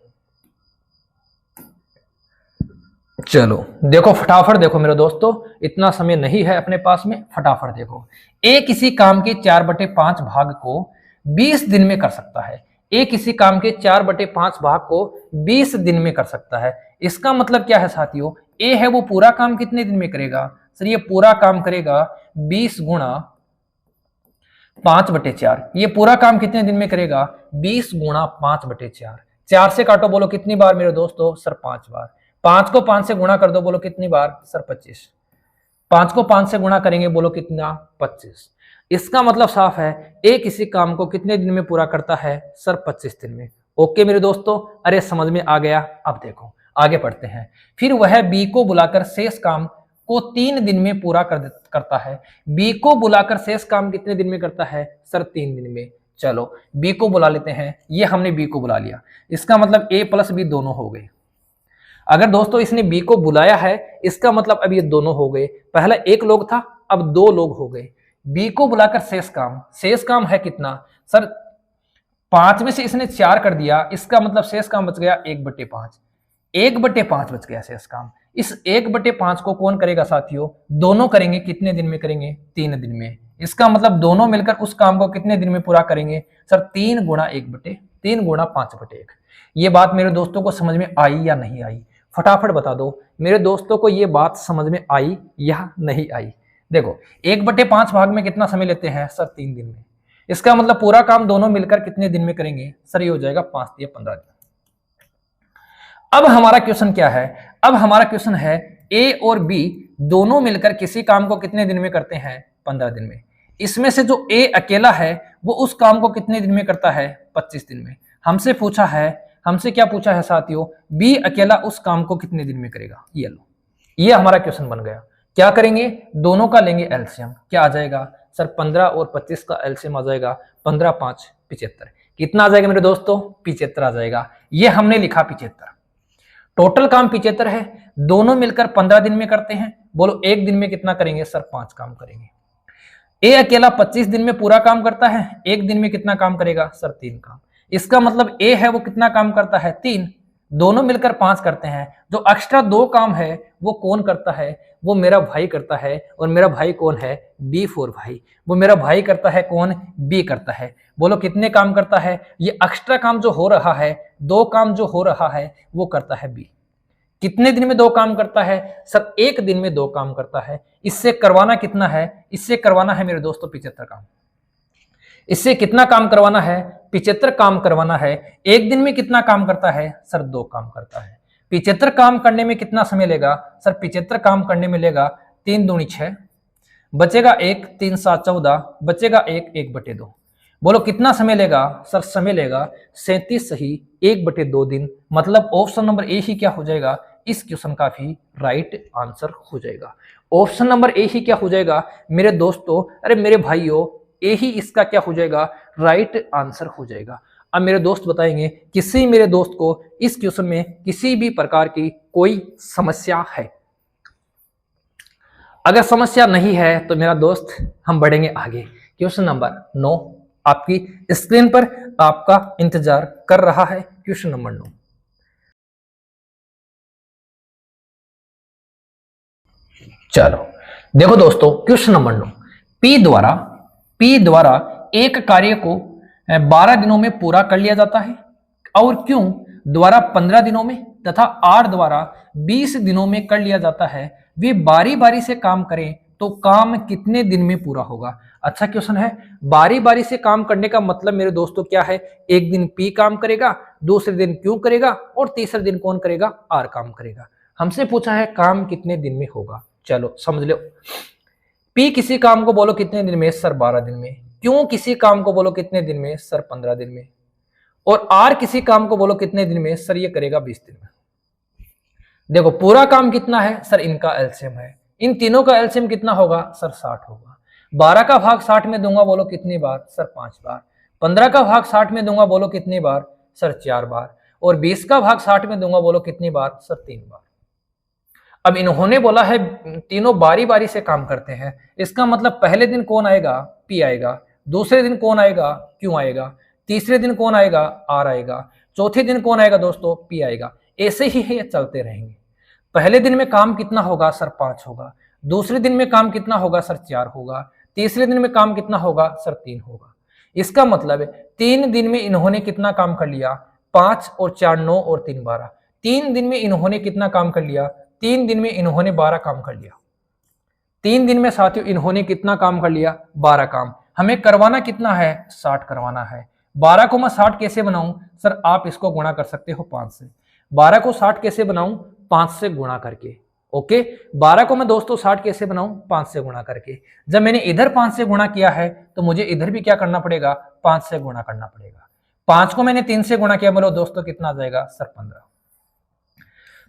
चलो देखो फटाफट देखो मेरे दोस्तों, इतना समय नहीं है अपने पास में, फटाफट देखो। ए किसी काम के 4/5 भाग को 20 दिन में कर सकता है। ए किसी काम के 4/5 भाग को 20 दिन में कर सकता है। इसका मतलब क्या है साथियों? ए है वो पूरा काम कितने दिन में करेगा सर? ये पूरा काम करेगा 20 गुणा 5/4। ये पूरा काम कितने दिन में करेगा? 20 गुणा 5/4। 4 से काटो बोलो कितनी बार मेरे दोस्तों सर? 5 बार। 5 को 5 से गुणा कर दो बोलो कितनी बार सर? 25। 5 को 5 से गुणा करेंगे बोलो कितना? 25। इसका मतलब साफ है ए किसी काम को कितने दिन में पूरा करता है सर? 25 दिन में। ओके मेरे दोस्तों, अरे समझ में आ गया। अब देखो आगे पढ़ते हैं। फिर वह बी को बुलाकर शेष काम को 3 दिन में पूरा करता है। बी को बुलाकर शेष काम कितने दिन में करता है सर? 3 दिन में। चलो बी को बुला लेते हैं। ये हमने बी को बुला लिया, इसका मतलब ए प्लस बी दोनों हो गए। अगर दोस्तों इसने बी को बुलाया है, इसका मतलब अब ये दोनों हो गए। पहला एक लोग था, अब 2 लोग हो गए। बी को बुलाकर शेष काम है कितना सर? 5 में से इसने 4 कर दिया, इसका मतलब शेष काम बच गया 1/5। 1/5 बच गया शेष काम। इस 1/5 को कौन करेगा साथियों? दोनों करेंगे। कितने दिन में करेंगे? 3 दिन में। इसका मतलब दोनों मिलकर उस काम को कितने दिन में पूरा करेंगे सर? 3 गुणा 3 गुणा 5/1। ये बात मेरे दोस्तों को समझ में आई या नहीं आई? फटाफट बता दो मेरे दोस्तों को ये बात समझ में आई या नहीं आई? देखो 1/5 भाग में कितना समय लेते हैं सर? 3 दिन में। इसका मतलब पूरा काम दोनों मिलकर कितने दिन में करेंगे सर? ये हो जाएगा 5 या 15 दिन। अब हमारा क्वेश्चन क्या है? अब हमारा क्वेश्चन है ए और बी दोनों मिलकर किसी काम को कितने दिन में करते हैं? 15 दिन में। इसमें से जो ए अकेला है वो उस काम को कितने दिन में करता है? 25 दिन में। हमसे क्या पूछा है साथियों? बी अकेला उस काम को कितने दिन में करेगा? ये लो, ये हमारा क्वेश्चन बन गया। क्या करेंगे? दोनों का लेंगे एलसीएम। क्या आ जाएगा सर? 15 और 25 का एलसीएम आ जाएगा 15 5 75। कितना आ जाएगा मेरे दोस्तों? 75 आ जाएगा। ये हमने लिखा 75। टोटल काम 75 है। दोनों मिलकर 15 दिन में करते हैं। बोलो एक दिन में कितना करेंगे सर? 5 काम करेंगे। ए अकेला 25 दिन में पूरा काम करता है, एक दिन में कितना काम करेगा सर? 3 काम। इसका मतलब ए है वो कितना काम करता है? 3। दोनों मिलकर 5 करते हैं। जो एक्स्ट्रा 2 काम है वो कौन करता है? वो मेरा भाई करता है। और मेरा भाई कौन है? B4 भाई। वो मेरा भाई करता है कौन? बी करता है। बोलो कितने काम करता है? ये एक्स्ट्रा काम जो हो रहा है, 2 काम जो हो रहा है वो करता है बी। कितने दिन में 2 काम करता है सर? एक दिन में 2 काम करता है। इससे करवाना कितना है? इससे करवाना है मेरे दोस्तों 75 काम। इससे कितना काम करवाना है? 75 काम करवाना है, एक दिन में कितना काम करता है सर 2 काम करता है। 75 काम करने में कितना समय लेगा सर 75 काम करने में लेगा 3 दूनी 6, बचेगा 1, 3 7 14, बचेगा 1, 1/2। बोलो कितना समय लेगा सर समय लेगा 37 सही 1/2 दिन। मतलब ऑप्शन नंबर ए ही क्या हो जाएगा इस क्वेश्चन का भी राइट आंसर हो जाएगा। ऑप्शन नंबर ए ही क्या हो जाएगा मेरे दोस्तों, अरे मेरे भाइयों, ए ही इसका क्या हो जाएगा राइट आंसर हो जाएगा। अब मेरे दोस्त बताएंगे किसी मेरे दोस्त को इस क्वेश्चन में किसी भी प्रकार की कोई समस्या है। अगर समस्या नहीं है तो मेरा दोस्त हम बढ़ेंगे आगे। क्वेश्चन नंबर 9 आपकी स्क्रीन पर आपका इंतजार कर रहा है। क्वेश्चन नंबर 9, चलो देखो दोस्तों क्वेश्चन नंबर 9, पी द्वारा एक कार्य को 12 दिनों में पूरा कर लिया जाता है और क्यों द्वारा 15 दिनों में तथा आर द्वारा 20 दिनों में कर लिया जाता है, वे बारी बारी से काम करें तो काम कितने दिन में पूरा होगा। अच्छा क्वेश्चन है। बारी बारी से काम करने का मतलब मेरे दोस्तों क्या है, एक दिन पी काम करेगा, दूसरे दिन क्यू करेगा और तीसरे दिन कौन करेगा आर काम करेगा। हमसे पूछा है काम कितने दिन में होगा। चलो समझ लो, पी किसी काम को बोलो कितने दिन में सर 12 दिन में, क्यों किसी काम को बोलो कितने दिन में सर 15 दिन में, और आर किसी काम को बोलो कितने दिन में सर ये करेगा 20 दिन में। देखो पूरा काम कितना है सर इनका एलसीएम है, इन तीनों का एलसीएम कितना होगा सर 60 होगा। 12 का भाग 60 में दूंगा बोलो कितनी बार सर 5 बार, 15 का भाग 60 में दूंगा बोलो कितनी बार सर 4 बार, और 20 का भाग 60 में दूंगा बोलो कितनी बार सर 3 बार। अब इन्होंने बोला है तीनों बारी बारी से काम करते हैं, इसका मतलब पहले दिन कौन आएगा पी आएगा, दूसरे दिन कौन आएगा क्यू आएगा, तीसरे दिन कौन आएगा आर आएगा, चौथे दिन कौन आएगा दोस्तों पी आएगा। ऐसे ही ये चलते रहेंगे। पहले दिन में काम कितना होगा सर 5 होगा, दूसरे दिन में काम कितना होगा सर 4 होगा, तीसरे दिन में काम कितना होगा सर 3 होगा। इसका मतलब 3 दिन में इन्होंने कितना काम कर लिया 5 और 4 9 और 3 12। 3 दिन में इन्होंने कितना काम कर लिया, 3 दिन में इन्होंने 12 काम कर लिया। 3 दिन में साथियों इन्होंने कितना काम कर लिया 12 काम। हमें करवाना कितना है 60 करवाना है। 12 को मैं 60 कैसे बनाऊं सर, आप इसको गुणा कर सकते हो 5 से। 12 को 60 कैसे बनाऊं 5 से गुणा करके। ओके 12 को मैं दोस्तों 60 कैसे बनाऊं 5 से गुणा करके। जब मैंने इधर 5 से गुणा किया है तो मुझे इधर भी क्या करना पड़ेगा 5 से गुणा करना पड़ेगा। 5 को मैंने 3 से गुणा किया, बोलो दोस्तों कितना आ जाएगा सर 15।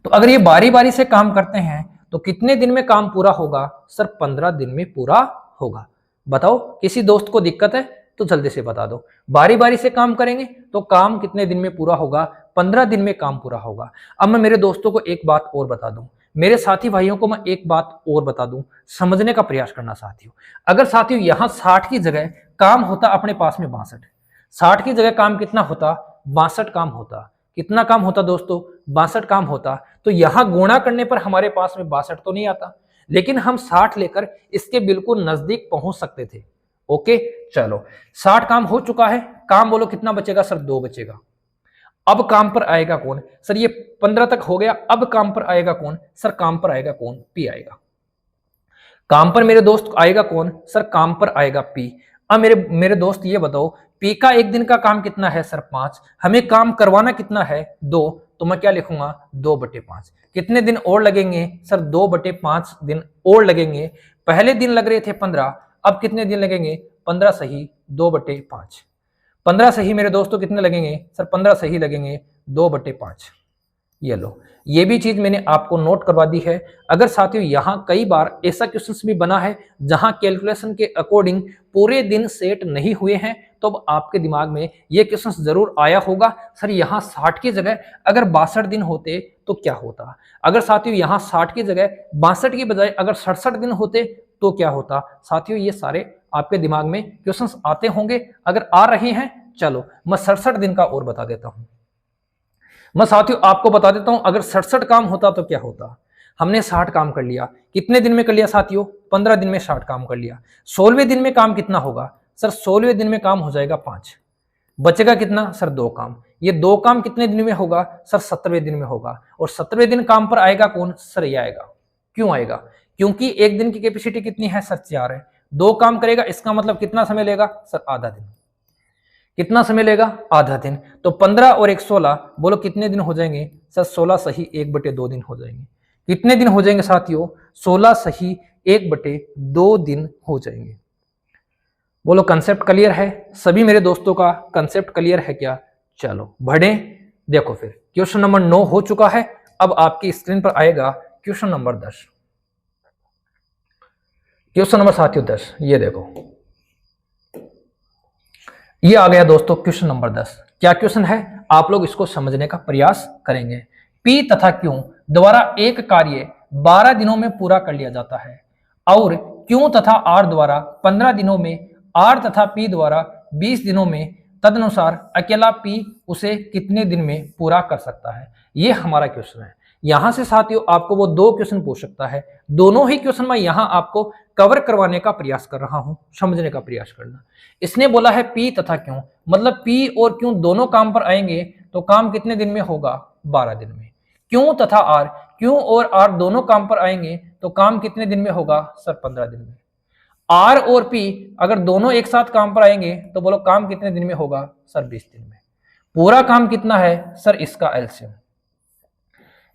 तो अगर ये बारी बारी से काम करते हैं तो कितने दिन में काम पूरा होगा सर 15 दिन में पूरा होगा। बताओ किसी दोस्त को दिक्कत है तो जल्दी से बता दो। बारी बारी से काम करेंगे तो काम कितने दिन में पूरा होगा 15 दिन में काम पूरा होगा। अब मैं मेरे दोस्तों को एक बात और बता दूं, मेरे साथी भाइयों को मैं एक बात और बता दूं, समझने का प्रयास करना साथियों। अगर साथियों यहां 60 की जगह काम होता अपने पास में 62, 60 की जगह काम कितना होता 62 काम होता। कितना काम होता दोस्तों 62 काम होता। तो यहां गुणा करने पर हमारे पास में 62 तो नहीं आता, लेकिन हम 60 लेकर इसके बिल्कुल नजदीक पहुंच सकते थे। ओके चलो 60 काम हो चुका है, काम बोलो कितना बचेगा सर 2 बचेगा। अब काम पर आएगा कौन सर, ये 15 तक हो गया, अब काम पर आएगा कौन सर, काम पर आएगा कौन पी आएगा। काम पर मेरे दोस्त आएगा कौन सर, काम पर आएगा पी। अब मेरे दोस्त ये बताओ पी का एक दिन का काम कितना है सर 5, हमें काम करवाना कितना है 2, तो मैं क्या लिखूंगा 2/5। कितने दिन और लगेंगे सर 2/5 दिन और लगेंगे। पहले दिन लग रहे थे 15, अब कितने दिन लगेंगे 15 सही 2/5। 15 सही मेरे दोस्तों कितने लगेंगे सर 15 सही लगेंगे 2/5। ये लो, ये भी चीज मैंने आपको नोट करवा दी है। अगर साथियों यहां कई बार ऐसा क्वेश्चन भी बना है जहां कैलकुलेशन के अकॉर्डिंग पूरे दिन सेट नहीं हुए हैं, तो आपके दिमाग में ये क्वेश्चन जरूर आया होगा सर यहाँ 60 की जगह अगर 62 दिन होते तो क्या होता। अगर साथियों यहाँ 60 की जगह 62 की बजाय अगर 67 दिन होते तो क्या होता। साथियों ये सारे आपके दिमाग में क्वेश्चंस आते होंगे। अगर आ रहे हैं चलो मैं 67 दिन का और बता देता हूं। मैं साथियों आपको बता देता हूं अगर 67 काम होता तो क्या होता। हमने 60 काम कर लिया, कितने दिन में कर लिया साथियों 15 दिन में 60 काम कर लिया। 16वें दिन में काम कितना होगा सर, 16वें दिन में काम हो जाएगा 5, बचेगा कितना सर 2 काम। ये 2 काम कितने दिन में होगा सर 17वें दिन में होगा। और 17वें दिन काम पर आएगा कौन सर, ये आएगा। क्यों आएगा, क्योंकि एक दिन की कैपेसिटी कितनी है सर 4 है। 2 काम करेगा, इसका मतलब कितना समय लेगा सर आधा दिन। कितना समय लेगा? आधा दिन। तो 15 और 1 16, बोलो कितने दिन हो जाएंगे सर? 16 सही 1/2 दिन हो जाएंगे। कितने दिन हो जाएंगे साथियों? 16 सही 1/2 दिन हो जाएंगे। बोलो कंसेप्ट क्लियर है? सभी मेरे दोस्तों का कंसेप्ट क्लियर है क्या? चलो बढ़े। देखो फिर क्वेश्चन नंबर 9 हो चुका है। अब आपकी स्क्रीन पर आएगा क्वेश्चन नंबर 10। क्वेश्चन नंबर साथियों 10, ये देखो, ये आ गया दोस्तों क्वेश्चन नंबर 10। क्या क्वेश्चन है? आप लोग इसको समझने का प्रयास करेंगे। पी तथा क्यू द्वारा एक कार्य 12 दिनों में पूरा कर लिया जाता है और क्यू तथा आर द्वारा 15 दिनों में, आर तथा पी द्वारा 20 दिनों में, तदनुसार अकेला पी उसे कितने दिन में पूरा कर सकता है? ये हमारा क्वेश्चन है। यहां से साथियों आपको वो 2 क्वेश्चन पूछ सकता है। दोनों ही क्वेश्चन मैं यहां आपको कवर करवाने का प्रयास कर रहा हूं, समझने का प्रयास करना। इसने बोला है पी तथा क्यू, मतलब पी और क्यू दोनों काम पर आएंगे तो काम कितने दिन में होगा? 12 दिन में। क्यू तथा आर, क्यू और आर दोनों काम पर आएंगे तो काम कितने दिन में होगा? सर 15 दिन में। आर और पी अगर दोनों एक साथ काम पर आएंगे तो बोलो काम कितने दिन में होगा? सर 20 दिन में। पूरा काम कितना है? सर इसका एलसीएम,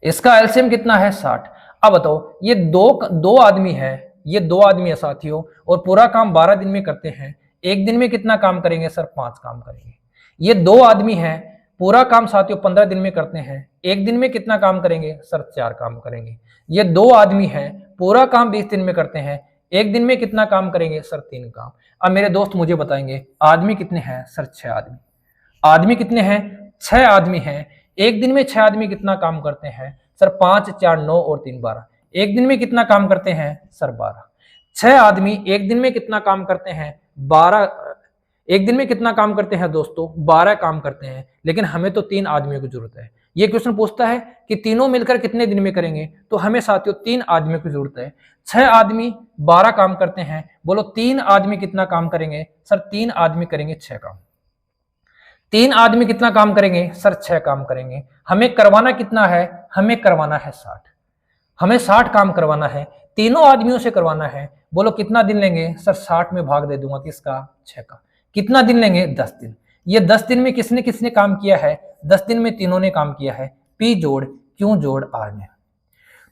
इसका एलसीएम कितना है? 60। अब बताओ, ये दो आदमी है, ये 2 आदमी है साथियों, और पूरा काम 12 दिन में करते हैं। एक दिन में कितना काम करेंगे? सर 5 काम करेंगे। ये 2 आदमी हैं, पूरा काम साथियों 15 दिन में करते हैं। एक दिन में कितना काम करेंगे? सर 4 काम करेंगे। ये 2 आदमी हैं, पूरा काम 20 दिन में करते हैं। एक दिन में कितना काम करेंगे? सर 3 काम। अब मेरे दोस्त मुझे बताएंगे आदमी कितने हैं? सर 6 आदमी। आदमी कितने हैं? 6 आदमी हैं। एक दिन में 6 आदमी कितना काम करते हैं? सर 5 4 9 और 3 12। एक दिन में कितना काम करते हैं? सर 12। 6 आदमी एक दिन में कितना काम करते हैं? 12। एक दिन में कितना काम करते हैं दोस्तों? 12 काम करते हैं। लेकिन हमें तो 3 आदमियों की जरूरत है। ये क्वेश्चन पूछता है कि तीनों मिलकर कितने दिन में करेंगे, तो हमें साथियों 3 आदमियों की जरूरत है। 6 आदमी 12 काम करते हैं, बोलो 3 आदमी कितना काम करेंगे? सर 3 आदमी करेंगे 6 काम। 3 आदमी कितना काम करेंगे? सर 6 काम करेंगे। हमें करवाना कितना है? हमें करवाना है 60। हमें 60 काम करवाना है, तीनों आदमियों से करवाना है। बोलो कितना दिन लेंगे? सर 60 में भाग दे दूंगा किसका? 6 का। कितना दिन लेंगे? 10 दिन। ये 10 दिन में किसने किसने काम किया है? 10 दिन में तीनों ने काम किया है, पी जोड़ क्यू जोड़ आर ने।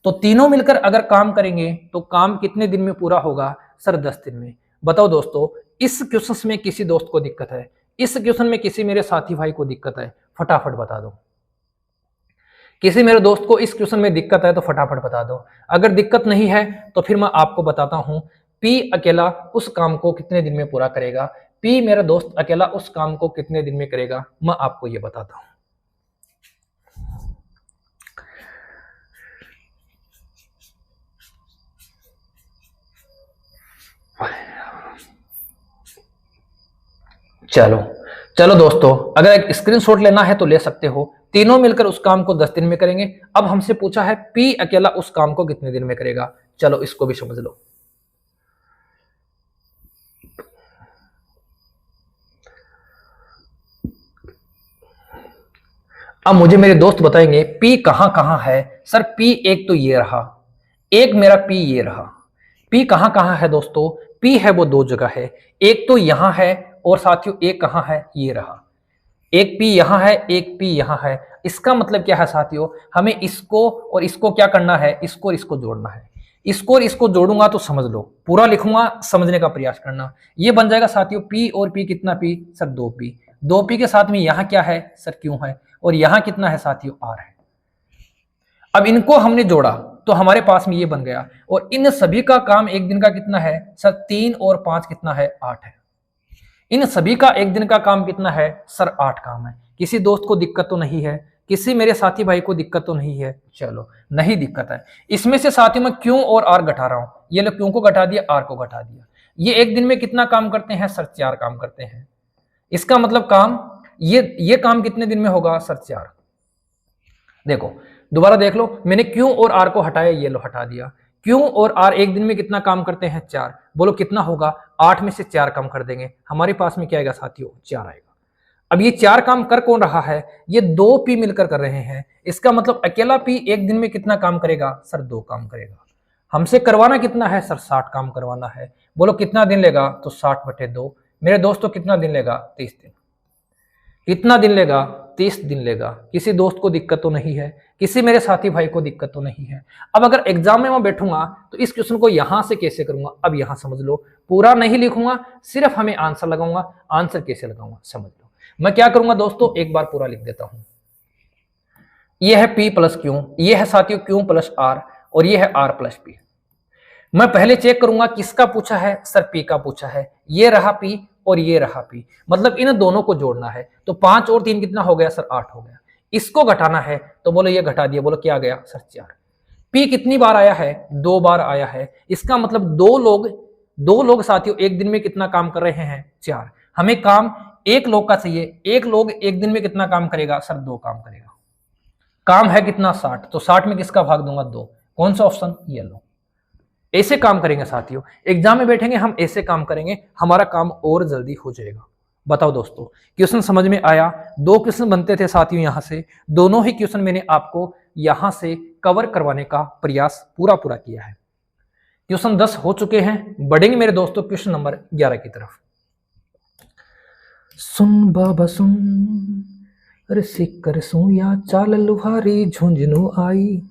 तो तीनों मिलकर अगर काम करेंगे तो काम कितने दिन में पूरा होगा? सर 10 दिन में। बताओ दोस्तों, इस क्वेश्चन में किसी दोस्त को दिक्कत है? इस क्वेश्चन में किसी मेरे साथी भाई को दिक्कत है? फटाफट बता दो। किसी मेरे दोस्त को इस क्वेश्चन में दिक्कत है तो फटाफट बता दो। अगर दिक्कत नहीं है तो फिर मैं आपको बताता हूं, पी अकेला उस काम को कितने दिन में पूरा करेगा। पी मेरा दोस्त अकेला उस काम को कितने दिन में करेगा, मैं आपको यह बताता हूं। चलो चलो दोस्तों, अगर एक स्क्रीनशॉट लेना है तो ले सकते हो। तीनों मिलकर उस काम को 10 दिन में करेंगे। अब हमसे पूछा है पी अकेला उस काम को कितने दिन में करेगा। चलो इसको भी समझ लो। अब मुझे मेरे दोस्त बताएंगे पी कहां कहां है। सर पी एक तो ये रहा, एक मेरा पी ये रहा। पी कहां कहां है दोस्तों? पी है वो 2 जगह है, एक तो यहां है और साथियों एक कहां है? ये रहा। एक पी यहां है, एक पी यहां है। इसका मतलब क्या है साथियों? हमें इसको और इसको क्या करना है? इसको और इसको जोड़ना है। इसको और इसको जोड़ूंगा तो समझ लो, पूरा लिखूंगा समझने का प्रयास करना। ये बन जाएगा साथियों पी और पी कितना? P sir 2p। 2p के साथ में यहां क्या है? सर क्यों है। और यहां कितना है साथियों? आर है। अब इनको हमने जोड़ा तो हमारे पास में ये बन गया। और इन सभी का काम एक दिन का कितना है? सर 3 और 5 कितना है? 8 है। इन सभी का एक दिन का काम कितना है? सर 8 काम है। किसी दोस्त को दिक्कत तो नहीं है? किसी मेरे साथी भाई को दिक्कत तो नहीं है? चलो नहीं दिक्कत है। इसमें से साथियों मैं क्यों और आर घटा रहा हूं। ये लोग क्यों को घटा दिया, आर को घटा दिया। ये एक दिन में कितना काम करते हैं? सर 4 काम करते हैं। इसका मतलब काम ये काम कितने दिन में होगा? सर 4। देखो दोबारा देख लो, मैंने क्यों और आर को हटाया, ये लो हटा दिया। क्यों और आर एक दिन में कितना काम करते हैं? 4। बोलो कितना होगा? 8 में से 4 कम कर देंगे, हमारे पास में क्या आएगा साथियों? 4 आएगा। अब ये 4 काम कर कौन रहा है? ये 2 पी मिलकर कर रहे हैं। इसका मतलब अकेला पी एक दिन में कितना काम करेगा? सर 2 काम करेगा। हमसे करवाना कितना है? सर 60 काम करवाना है। बोलो कितना दिन लेगा? तो 60/2। मेरे दोस्तों कितना दिन लेगा? 30 दिन। कितना दिन लेगा? 30 दिन लेगा। किसी दोस्त को दिक्कत तो नहीं है, किसी मेरे साथी भाई को दिक्कत तो नहीं है। अब अगर एग्जाम में मैं बैठूंगा तो इस क्वेश्चन को यहां से कैसे करूंगा? अब यहां समझ लो, पूरा नहीं लिखूंगा, सिर्फ हमें आंसर लगाऊंगा। आंसर कैसे लगाऊंगा समझ लो। मैं क्या करूंगा दोस्तों, एक बार पूरा लिख देता हूं। ये है P प्लस क्यू, ये है साथियों Q प्लस R, और ये है R प्लस P। मैं पहले चेक करूंगा किसका पूछा है, सर P का पूछा है। ये रहा P और ये रहा P, मतलब इन दोनों को जोड़ना है। तो 5 और 3 कितना हो गया सर? 8 हो गया। इसको घटाना है तो बोलो ये घटा दिया, बोलो क्या आ गया सर? 4। P कितनी बार आया है? 2 बार आया है। इसका मतलब दो लोग साथियों एक दिन में कितना काम कर रहे हैं? 4। हमें काम एक लोग का चाहिए। एक लोग एक दिन में कितना काम करेगा सर? 2 काम करेगा। काम है कितना? 60। तो 60 में किसका भाग दूंगा? 2। कौन सा ऑप्शन? ये लो। ऐसे काम करेंगे साथियों, एग्जाम में बैठेंगे हम, ऐसे काम करेंगे, हमारा काम और जल्दी हो जाएगा। बताओ दोस्तों, क्वेश्चन समझ में आया? 2 क्वेश्चन बनते थे साथियों यहां से, दोनों ही क्वेश्चन मैंने आपको यहां से कवर करवाने का प्रयास पूरा किया है। क्वेश्चन 10 हो चुके हैं, बढ़ेंगे मेरे दोस्तों क्वेश्चन नंबर 11 की तरफ। सुन बाबा सुन, अरे सिक्कर सू या चाल लुहारी झुंझुनू आई।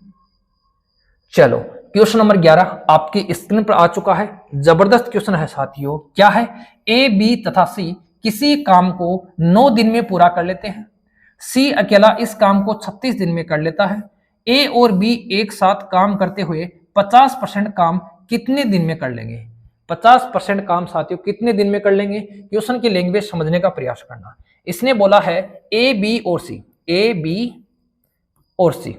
चलो क्वेश्चन नंबर 11 आपकी स्क्रीन पर आ चुका है। जबरदस्त क्वेश्चन है साथियों। क्या है? ए, बी तथा सी किसी काम को 9 दिन में पूरा कर लेते हैं। सी अकेला इस काम को 36 दिन में कर लेता है। ए और बी एक साथ काम करते हुए 50% काम कितने दिन में कर लेंगे? 50% काम साथियों कितने दिन में कर लेंगे? क्वेश्चन की लैंग्वेज समझने का प्रयास करना। इसने बोला है ए, बी और सी, ए, बी और सी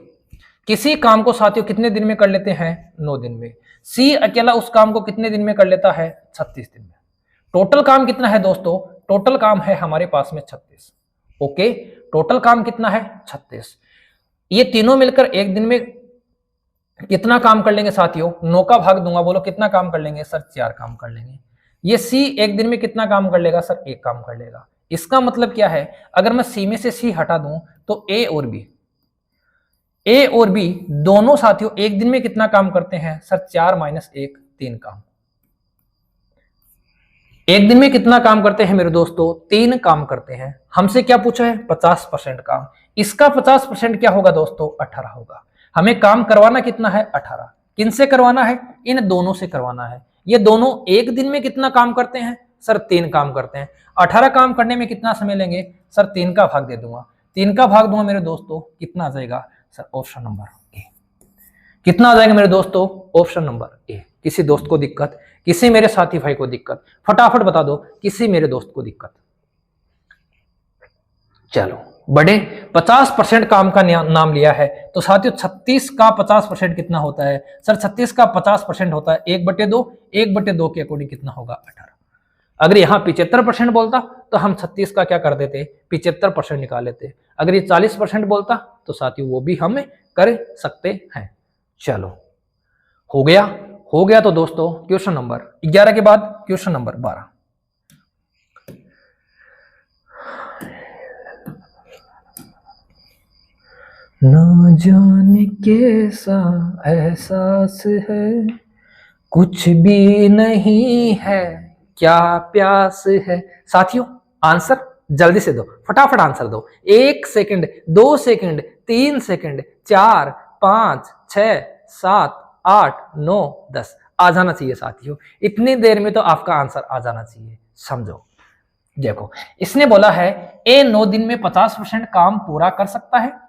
किसी काम को साथियों कितने दिन में कर लेते हैं? 9 दिन में। सी अकेला उस काम को कितने दिन में कर लेता है? 36 दिन में। टोटल काम कितना है दोस्तों? टोटल काम है हमारे पास में 36। ओके, टोटल काम कितना है? 36। ये तीनों मिलकर एक दिन में कितना काम कर लेंगे साथियों? 9 का भाग दूंगा, बोलो कितना काम कर लेंगे सर? 4 काम कर लेंगे। ये सी एक दिन में कितना काम कर लेगा सर? 1 काम कर लेगा। इसका मतलब क्या है? अगर मैं सी में से सी हटा दूं तो ए और बी दोनों साथियों एक दिन में कितना काम करते हैं सर? 4 माइनस 1, 3 काम। एक दिन में कितना काम करते हैं मेरे दोस्तों? 3 काम करते हैं। हमसे क्या पूछा है? 50% काम। इसका 50% क्या होगा दोस्तों? 18 होगा। हमें काम करवाना कितना है? 18। किन से करवाना है? इन दोनों से करवाना है। ये दोनों एक दिन में कितना काम करते हैं सर? 3 काम करते हैं। 18 काम करने में कितना समय लेंगे सर? 3 का भाग दे दूंगा। 3 का भाग दूंगा मेरे दोस्तों, कितना आ जाएगा सर? Option number A. कितना आ जाएगा मेरे दोस्तों? Option number A. किसी दोस्त को दिक्कत, किसी मेरे साथी भाई को दिक्कत, फटाफट बता दो किसी मेरे दोस्त को दिक्कत। चलो बड़े 50% काम का नाम लिया है तो साथियों 36 का 50% कितना होता है सर? 36 का 50% होता है 1/2। 1/2 के अकॉर्डिंग कितना होगा? 18। अगर यहाँ 75% बोलता तो हम 36 का क्या कर देते? 75% निकाल लेते। अगर ये 40% बोलता तो साथियों वो भी हम कर सकते हैं। चलो हो गया तो दोस्तों क्वेश्चन नंबर 11 के बाद क्वेश्चन नंबर 12। ना जाने कैसा एहसास है, कुछ भी नहीं है, क्या प्यास है। साथियों आंसर जल्दी से दो, फटाफट आंसर दो। 1 सेकंड, 2 सेकंड, 3 सेकंड, 4, 5, 6, 7, 8, 9, 10 आ जाना चाहिए साथियों। इतनी देर में तो आपका आंसर आ जाना चाहिए। समझो, देखो इसने बोला है ए 9 दिन में 50% काम पूरा कर सकता है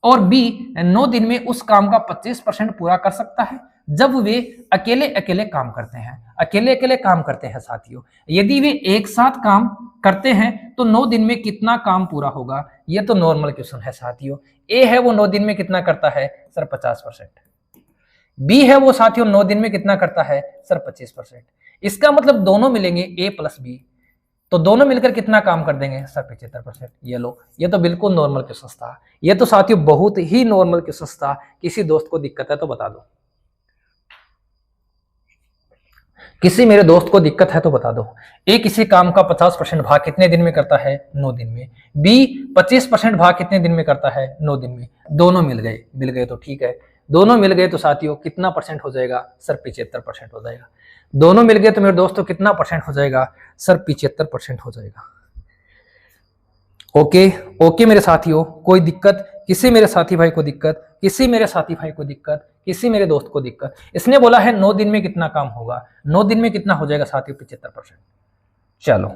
और बी 9 दिन में उस काम का 25% पूरा कर सकता है जब वे अकेले अकेले काम करते हैं। अकेले अकेले काम करते हैं साथियों। यदि वे एक साथ काम करते हैं तो 9 दिन में कितना काम पूरा होगा? ये तो नॉर्मल क्वेश्चन है साथियों। ए है वो 9 दिन में कितना करता है सर? 50%। बी है वो साथियों 9 दिन में कितना करता है सर? 25%। इसका मतलब दोनों मिलेंगे ए प्लस बी, तो दोनों मिलकर कितना काम कर देंगे सर? 75%। ये लो, ये तो बिल्कुल नॉर्मल क्वेश्चन था। ये तो साथियों बहुत ही नॉर्मल क्वेश्चन था। किसी दोस्त को दिक्कत है तो बता दो, किसी मेरे दोस्त को दिक्कत है तो बता दो। ए किसी काम का 50% भाग कितने दिन में करता है? 9 दिन में। बी 25% भाग कितने दिन में करता है? 9 दिन में। दोनों मिल गए तो ठीक है। दोनों मिल गए तो साथियों कितना परसेंट हो जाएगा सर? 75% हो जाएगा। दोनों मिल गए तो मेरे दोस्तों कितना परसेंट हो जाएगा सर? 75% हो जाएगा। ओके ओके मेरे साथियों, कोई दिक्कत, किसी मेरे साथी भाई को दिक्कत, किसी मेरे साथी भाई को दिक्कत, किसी मेरे दोस्त को दिक्कत? इसने बोला है 9 दिन में कितना काम होगा, 9 दिन में कितना हो जाएगा साथियों? 75%। चलो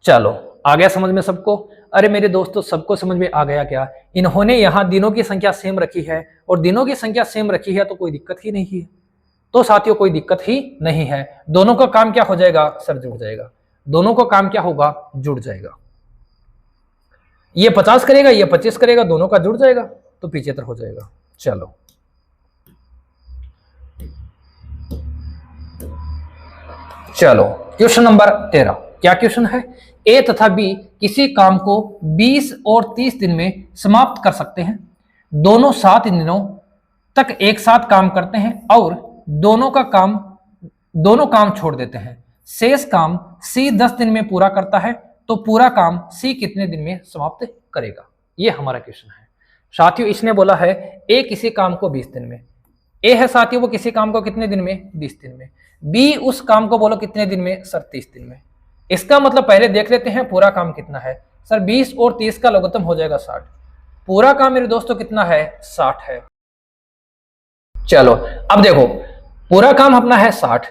चलो, आ गया समझ में सबको? अरे मेरे दोस्तों, सबको समझ में आ गया क्या? इन्होंने यहां दिनों की संख्या सेम रखी है और दिनों की संख्या सेम रखी है तो कोई दिक्कत ही नहीं है। तो साथियों कोई दिक्कत ही नहीं है, दोनों का काम क्या हो जाएगा सर? जुड़ जाएगा। दोनों का काम क्या होगा? जुड़ जाएगा। ये 50 करेगा, ये 25 करेगा, दोनों का जुड़ जाएगा तो 75 हो जाएगा। चलो चलो, क्वेश्चन नंबर 13। क्या क्वेश्चन है? ए तथा बी किसी काम को 20 और 30 दिन में समाप्त कर सकते हैं। दोनों 7 दिनों तक एक साथ काम करते हैं और दोनों काम छोड़ देते हैं। शेष काम सी 10 दिन में पूरा करता है, तो पूरा काम सी कितने दिन में समाप्त करेगा? ये हमारा क्वेश्चन है साथियों। इसने बोला है ए किसी काम को 20 दिन में, ए है साथियों वो किसी काम को कितने दिन में? 20 दिन में। बी उस काम को बोलो कितने दिन में? सर 30 दिन में। इसका मतलब पहले देख लेते हैं पूरा काम कितना है। सर 20 और 30 का लघुत्तम हो जाएगा 60। पूरा काम मेरे दोस्तों कितना है? 60 है। चलो अब देखो, पूरा काम अपना है 60,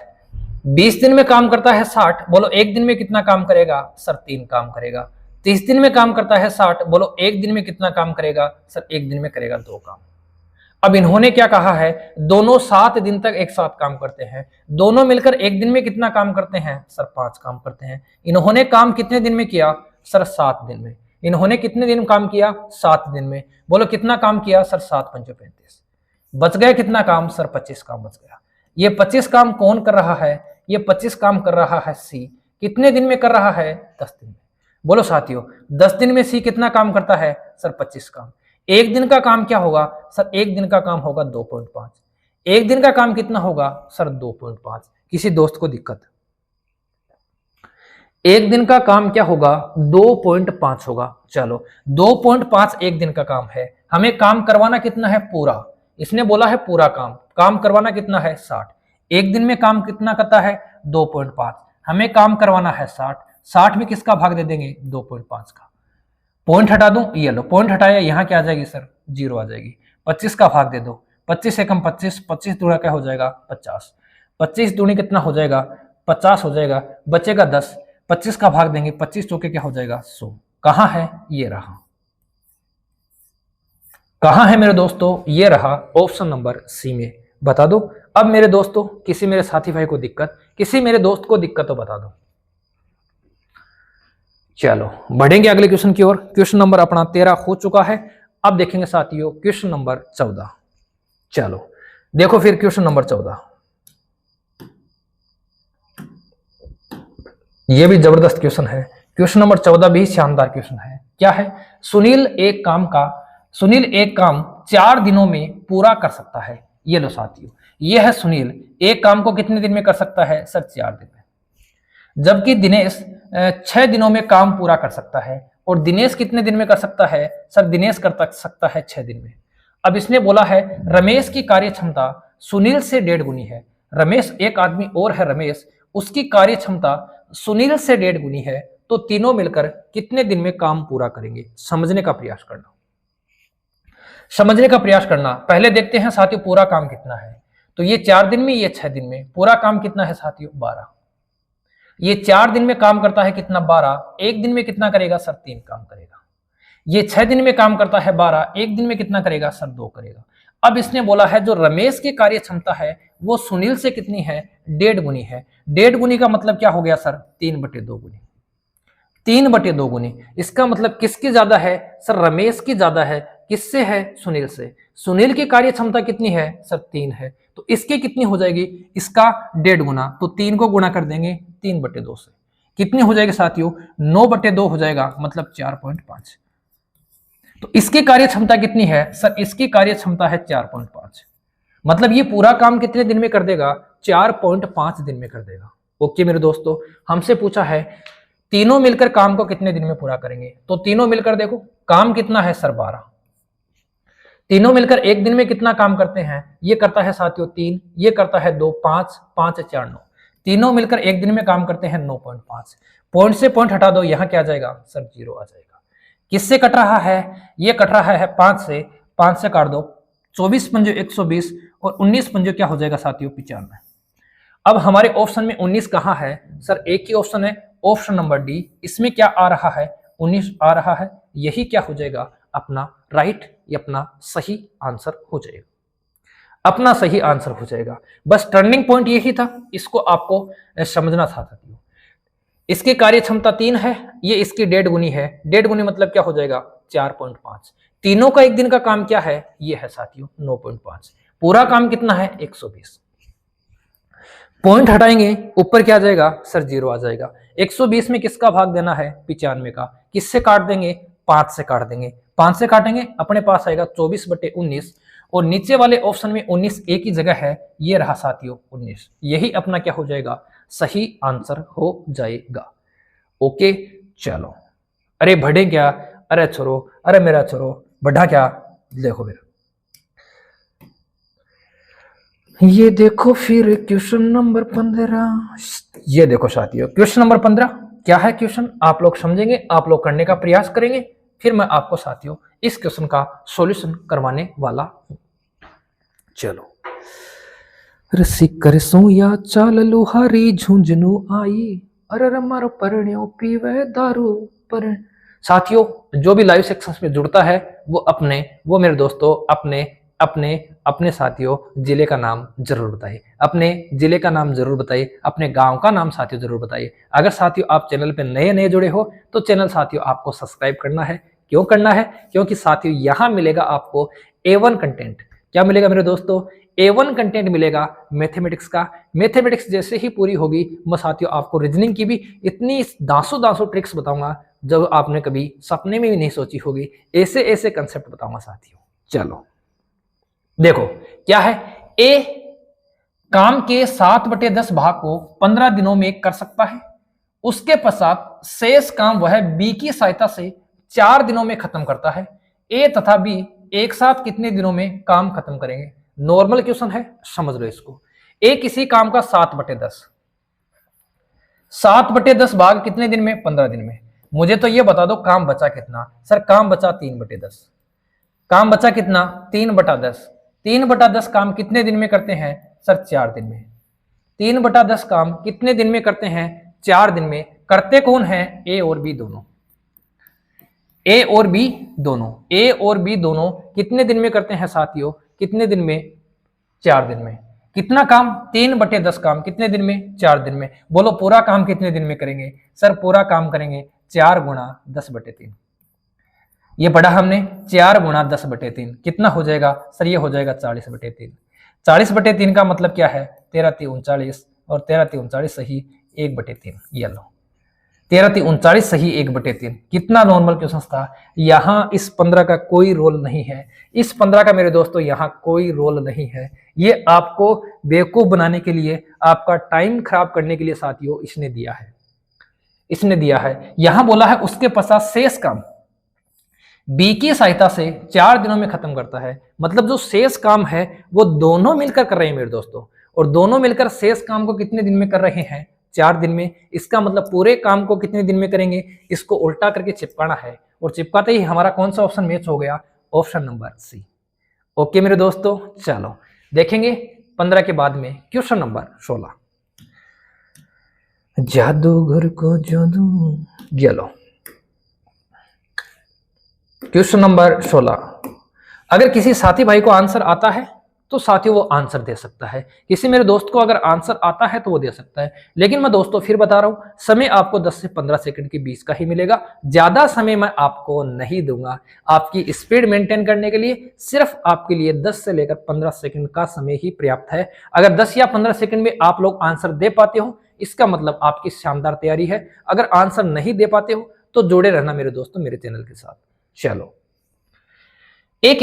20 दिन में काम करता है 60, बोलो एक दिन में कितना काम करेगा? सर 3 काम करेगा। 30 दिन में काम करता है 60, बोलो एक दिन में कितना काम करेगा? सर एक दिन में करेगा 2 काम। अब इन्होंने क्या कहा है? दोनों 7 दिन तक एक साथ काम करते हैं, दोनों मिलकर एक दिन में कितना काम करते हैं? सर 5 काम करते हैं। इन्होंने काम कितने दिन में किया? सर 7 दिन में। इन्होंने कितने दिन काम किया? 7 दिन में। बोलो कितना काम किया? सर 7 पंचे 35। बच गया कितना काम? सर 25 काम बच गया। ये 25 काम कौन कर रहा है? ये 25 काम कर रहा है सी। कितने दिन में कर रहा है? 10 दिन में। बोलो साथियों 10 दिन में सी कितना काम करता है? सर 25 काम। एक दिन का काम क्या होगा? सर एक दिन का काम होगा 2.5। एक दिन का काम कितना होगा? सर 2.5। किसी दोस्त को दिक्कत? एक दिन का काम क्या होगा? 2.5 होगा। चलो 2.5 एक दिन का काम है, हमें काम करवाना कितना है? पूरा। इसने बोला है पूरा काम करवाना कितना है? 60। एक दिन में काम कितना करता है? 2.5। हमें काम करवाना है 60। 60 में किसका भाग दे देंगे? 2.5 का। पॉइंट हटा दूं, ये लो पॉइंट हटाया, यहां क्या आ जाएगी सर? 0 आ जाएगी। 25 का भाग दे दो, 25 एकम 25, 25 दूना क्या हो जाएगा? 50। 25 दूनी कितना हो जाएगा? 50 हो जाएगा। बचेगा 10, 25 का भाग देंगे, 25 चौके क्या हो जाएगा? 100। कहां है? ये रहा। कहां है मेरे दोस्तों? ये रहा ऑप्शन नंबर सी में। बता दो। अब मेरे दोस्तों किसी मेरे साथी भाई को दिक्कत, किसी मेरे दोस्त को दिक्कत तो बता दो। चलो बढ़ेंगे अगले क्वेश्चन की ओर। क्वेश्चन नंबर अपना 13 हो चुका है। अब देखेंगे साथियों क्वेश्चन नंबर 14। चलो देखो फिर क्वेश्चन नंबर 14। यह भी जबरदस्त क्वेश्चन है। क्वेश्चन नंबर 14 भी शानदार क्वेश्चन है। क्या है? सुनील एक काम 4 दिनों में पूरा कर सकता है। ये लो साथियों, यह है सुनील एक काम को कितने दिन में कर सकता है? सर 4 दिन में। जबकि दिनेश 6 दिनों में काम पूरा कर सकता है। और दिनेश कितने दिन में कर सकता है? सर दिनेश कर सकता है 6 दिन में। अब इसने बोला है रमेश की कार्य क्षमता सुनील से 1.5 गुनी है। रमेश एक आदमी और है रमेश, उसकी कार्य क्षमता सुनील से 1.5 गुनी है, तो तीनों मिलकर कितने दिन में काम पूरा करेंगे? समझने का प्रयास करना, समझने का प्रयास करना। पहले देखते हैं साथियों पूरा काम कितना है। तो ये 4 दिन में, ये 6 दिन में। पूरा काम कितना है साथियों? 12। ये 4 दिन में काम करता है कितना? 12। एक दिन में कितना करेगा? सर 3 काम करेगा। ये 6 दिन में काम करता है 12, एक दिन में कितना करेगा? सर 2 करेगा। अब इसने बोला है जो रमेश की कार्य क्षमता है वो सुनील से कितनी है? 1.5 गुनी है। 1.5 गुनी का मतलब क्या हो गया सर? 3/2 गुनी। 3/2 गुनी। इसका मतलब किसकी ज्यादा है? सर रमेश की ज्यादा है। किससे है? सुनील से। सुनील की कार्य क्षमता कितनी है? सर 3 है। तो इसकी कितनी हो जाएगी? इसका 1.5 गुना। तो 3 को गुणा कर देंगे 3/2 से। कितनी हो जाएगी साथियों? 9/2 हो जाएगा, मतलब 4.5। तो इसकी कार्य क्षमता कितनी है? सर इसकी कार्य क्षमता है 4.5। मतलब ये पूरा काम कितने दिन में कर देगा? 4.5 दिन में कर देगा। ओके मेरे दोस्तों, हमसे पूछा है तीनों मिलकर काम को कितने दिन में पूरा करेंगे। तो तीनों मिलकर देखो काम कितना है सर? 12। तीनों मिलकर एक दिन में कितना काम करते हैं? ये करता है साथियों 3, ये करता है 2, 5, 5 4 9। तीनों मिलकर एक दिन में काम करते हैं 9.5। पॉइंट से पॉइंट हटा दो, यहां क्या आ जाएगा सर 0 आ जाएगा। किससे कट रहा है, ये कट रहा है 5 से, 5 से काट दो 24 पंजो 120 और 19 पंजो क्या हो जाएगा साथियों 95। अब हमारे ऑप्शन में 19 कहां है सर, एक ही ऑप्शन है ऑप्शन नंबर डी, इसमें क्या आ रहा है 19 आ रहा है, यही क्या हो जाएगा अपना राइट, ये अपना सही आंसर हो जाएगा, अपना सही आंसर हो जाएगा। बस टर्निंग पॉइंट यही था, इसको आपको समझना था साथियों। इसकी कार्य क्षमता 3 है, ये इसकी 1.5 गुनी है, 1.5 गुनी मतलब क्या हो जाएगा 4.5। तीनों का एक दिन का काम क्या है, ये है साथियों 9.5। पूरा काम कितना है 120। पॉइंट हटाएंगे ऊपर क्या आ जाएगा सर 0 आ जाएगा। 120 में किसका भाग देना है 95 का, किससे काट देंगे 5 से काट देंगे, 5 से काटेंगे अपने पास आएगा 24/19 और नीचे वाले ऑप्शन में 19 एक ही जगह है, ये रहा साथियों 19, यही अपना क्या हो जाएगा सही आंसर हो जाएगा। ओके चलो, अरे बढ़े क्या, अरे छोरो, अरे मेरा छोरो बढ़ा क्या, देखो मेरा ये देखो फिर क्वेश्चन नंबर 15। ये देखो साथियों क्वेश्चन नंबर 15 क्या है क्वेश्चन, आप लोग समझेंगे, आप लोग करने का प्रयास करेंगे, फिर मैं आपको साथियों इस क्वेश्चन का सॉल्यूशन करवाने वाला हूं। चलो, रसी कर सोया चाल लुहारी झुंझुनू आई, अरे मारो परण्यो पीवे दारू पर। साथियों जो भी लाइव सेक्शंस में जुड़ता है वो मेरे दोस्तों अपने साथियों जिले का नाम जरूर बताइए, अपने जिले का नाम जरूर बताइए, अपने गांव का नाम साथियों जरूर बताइए। अगर साथियों आप चैनल पे नए जुड़े हो तो चैनल साथियों आपको सब्सक्राइब करना है। क्यों करना है, क्योंकि साथियों यहां मिलेगा आपको A1 कंटेंट। क्या मिलेगा मेरे दोस्तों, A1 कंटेंट मिलेगा मैथमेटिक्स का। मैथमेटिक्स जैसे ही पूरी होगी मैं साथियों आपको रीजनिंग की भी इतनी दांसों ट्रिक्स बताऊंगा जब आपने कभी सपने में भी नहीं सोची होगी, ऐसे कंसेप्ट बताऊंगा साथियों। चलो देखो क्या है, ए काम के 7/10 भाग को 15 दिनों में कर सकता है, उसके पश्चात शेष काम वह बी की सहायता से 4 दिनों में खत्म करता है। ए तथा बी एक साथ कितने दिनों में काम खत्म करेंगे। नॉर्मल क्वेश्चन है, समझ लो इसको। ए किसी काम का 7/10 भाग कितने दिन में 15 दिन में। मुझे तो ये बता दो काम बचा कितना, सर काम बचा 3/10। काम बचा कितना 3/10। 3/10 काम कितने दिन में करते हैं सर 4 दिन में। 3/10 काम कितने दिन में करते हैं 4 दिन में। करते कौन है ए और बी दोनों, ए और बी दोनों, ए और बी दोनों कितने दिन में करते हैं साथियों, कितने दिन में 4 दिन में। कितना काम 3/10 काम कितने दिन में 4 दिन में। बोलो पूरा काम कितने दिन में करेंगे, सर पूरा काम करेंगे 4 गुणा 10/3। ये पढ़ा हमने 4 गुणा 10/3 कितना हो जाएगा सर, ये हो जाएगा 40/3। 40/3 का मतलब क्या है 13 × 3 = 39 और 13 × 3 = 39 सही 1/3। ये लो 13 × 3 = 39 सही 1/3। कितना नॉर्मल क्वेश्चन था, यहाँ इस 15 का कोई रोल नहीं है, इस 15 का मेरे दोस्तों यहाँ कोई रोल नहीं है। ये आपको बेवकूफ बनाने के लिए, आपका टाइम खराब करने के लिए साथियों इसने दिया है, इसने दिया है। यहां बोला है उसके पश्चात शेष काम बी की सहायता से 4 दिनों में खत्म करता है, मतलब जो शेष काम है वो दोनों मिलकर कर रहे हैं मेरे दोस्तों, और दोनों मिलकर शेष काम को कितने दिन में कर रहे हैं 4 दिन में। इसका मतलब पूरे काम को कितने दिन में करेंगे, इसको उल्टा करके चिपकाना है, और चिपकाते ही हमारा कौन सा ऑप्शन मैच हो गया, ऑप्शन नंबर सी। ओके मेरे दोस्तों चलो देखेंगे 15 के बाद में क्वेश्चन नंबर 16। जादूगर को जादू, चलो क्वेश्चन नंबर 16। अगर किसी साथी भाई को आंसर आता है तो साथियों वो आंसर दे सकता है, किसी मेरे दोस्त को अगर आंसर आता है तो वो दे सकता है। लेकिन मैं दोस्तों फिर बता रहा हूं समय आपको 10 से 15 सेकंड के बीच का ही मिलेगा, ज्यादा समय मैं आपको नहीं दूंगा। आपकी स्पीड मेंटेन करने के लिए सिर्फ आपके लिए 10 से लेकर 15 सेकंड का समय ही पर्याप्त है। अगर 10 या 15 सेकंड में आप लोग आंसर दे पाते हो इसका मतलब आपकी शानदार तैयारी है। अगर आंसर नहीं दे पाते हो तो जुड़े रहना मेरे दोस्तों मेरे चैनल के साथ। चलो एक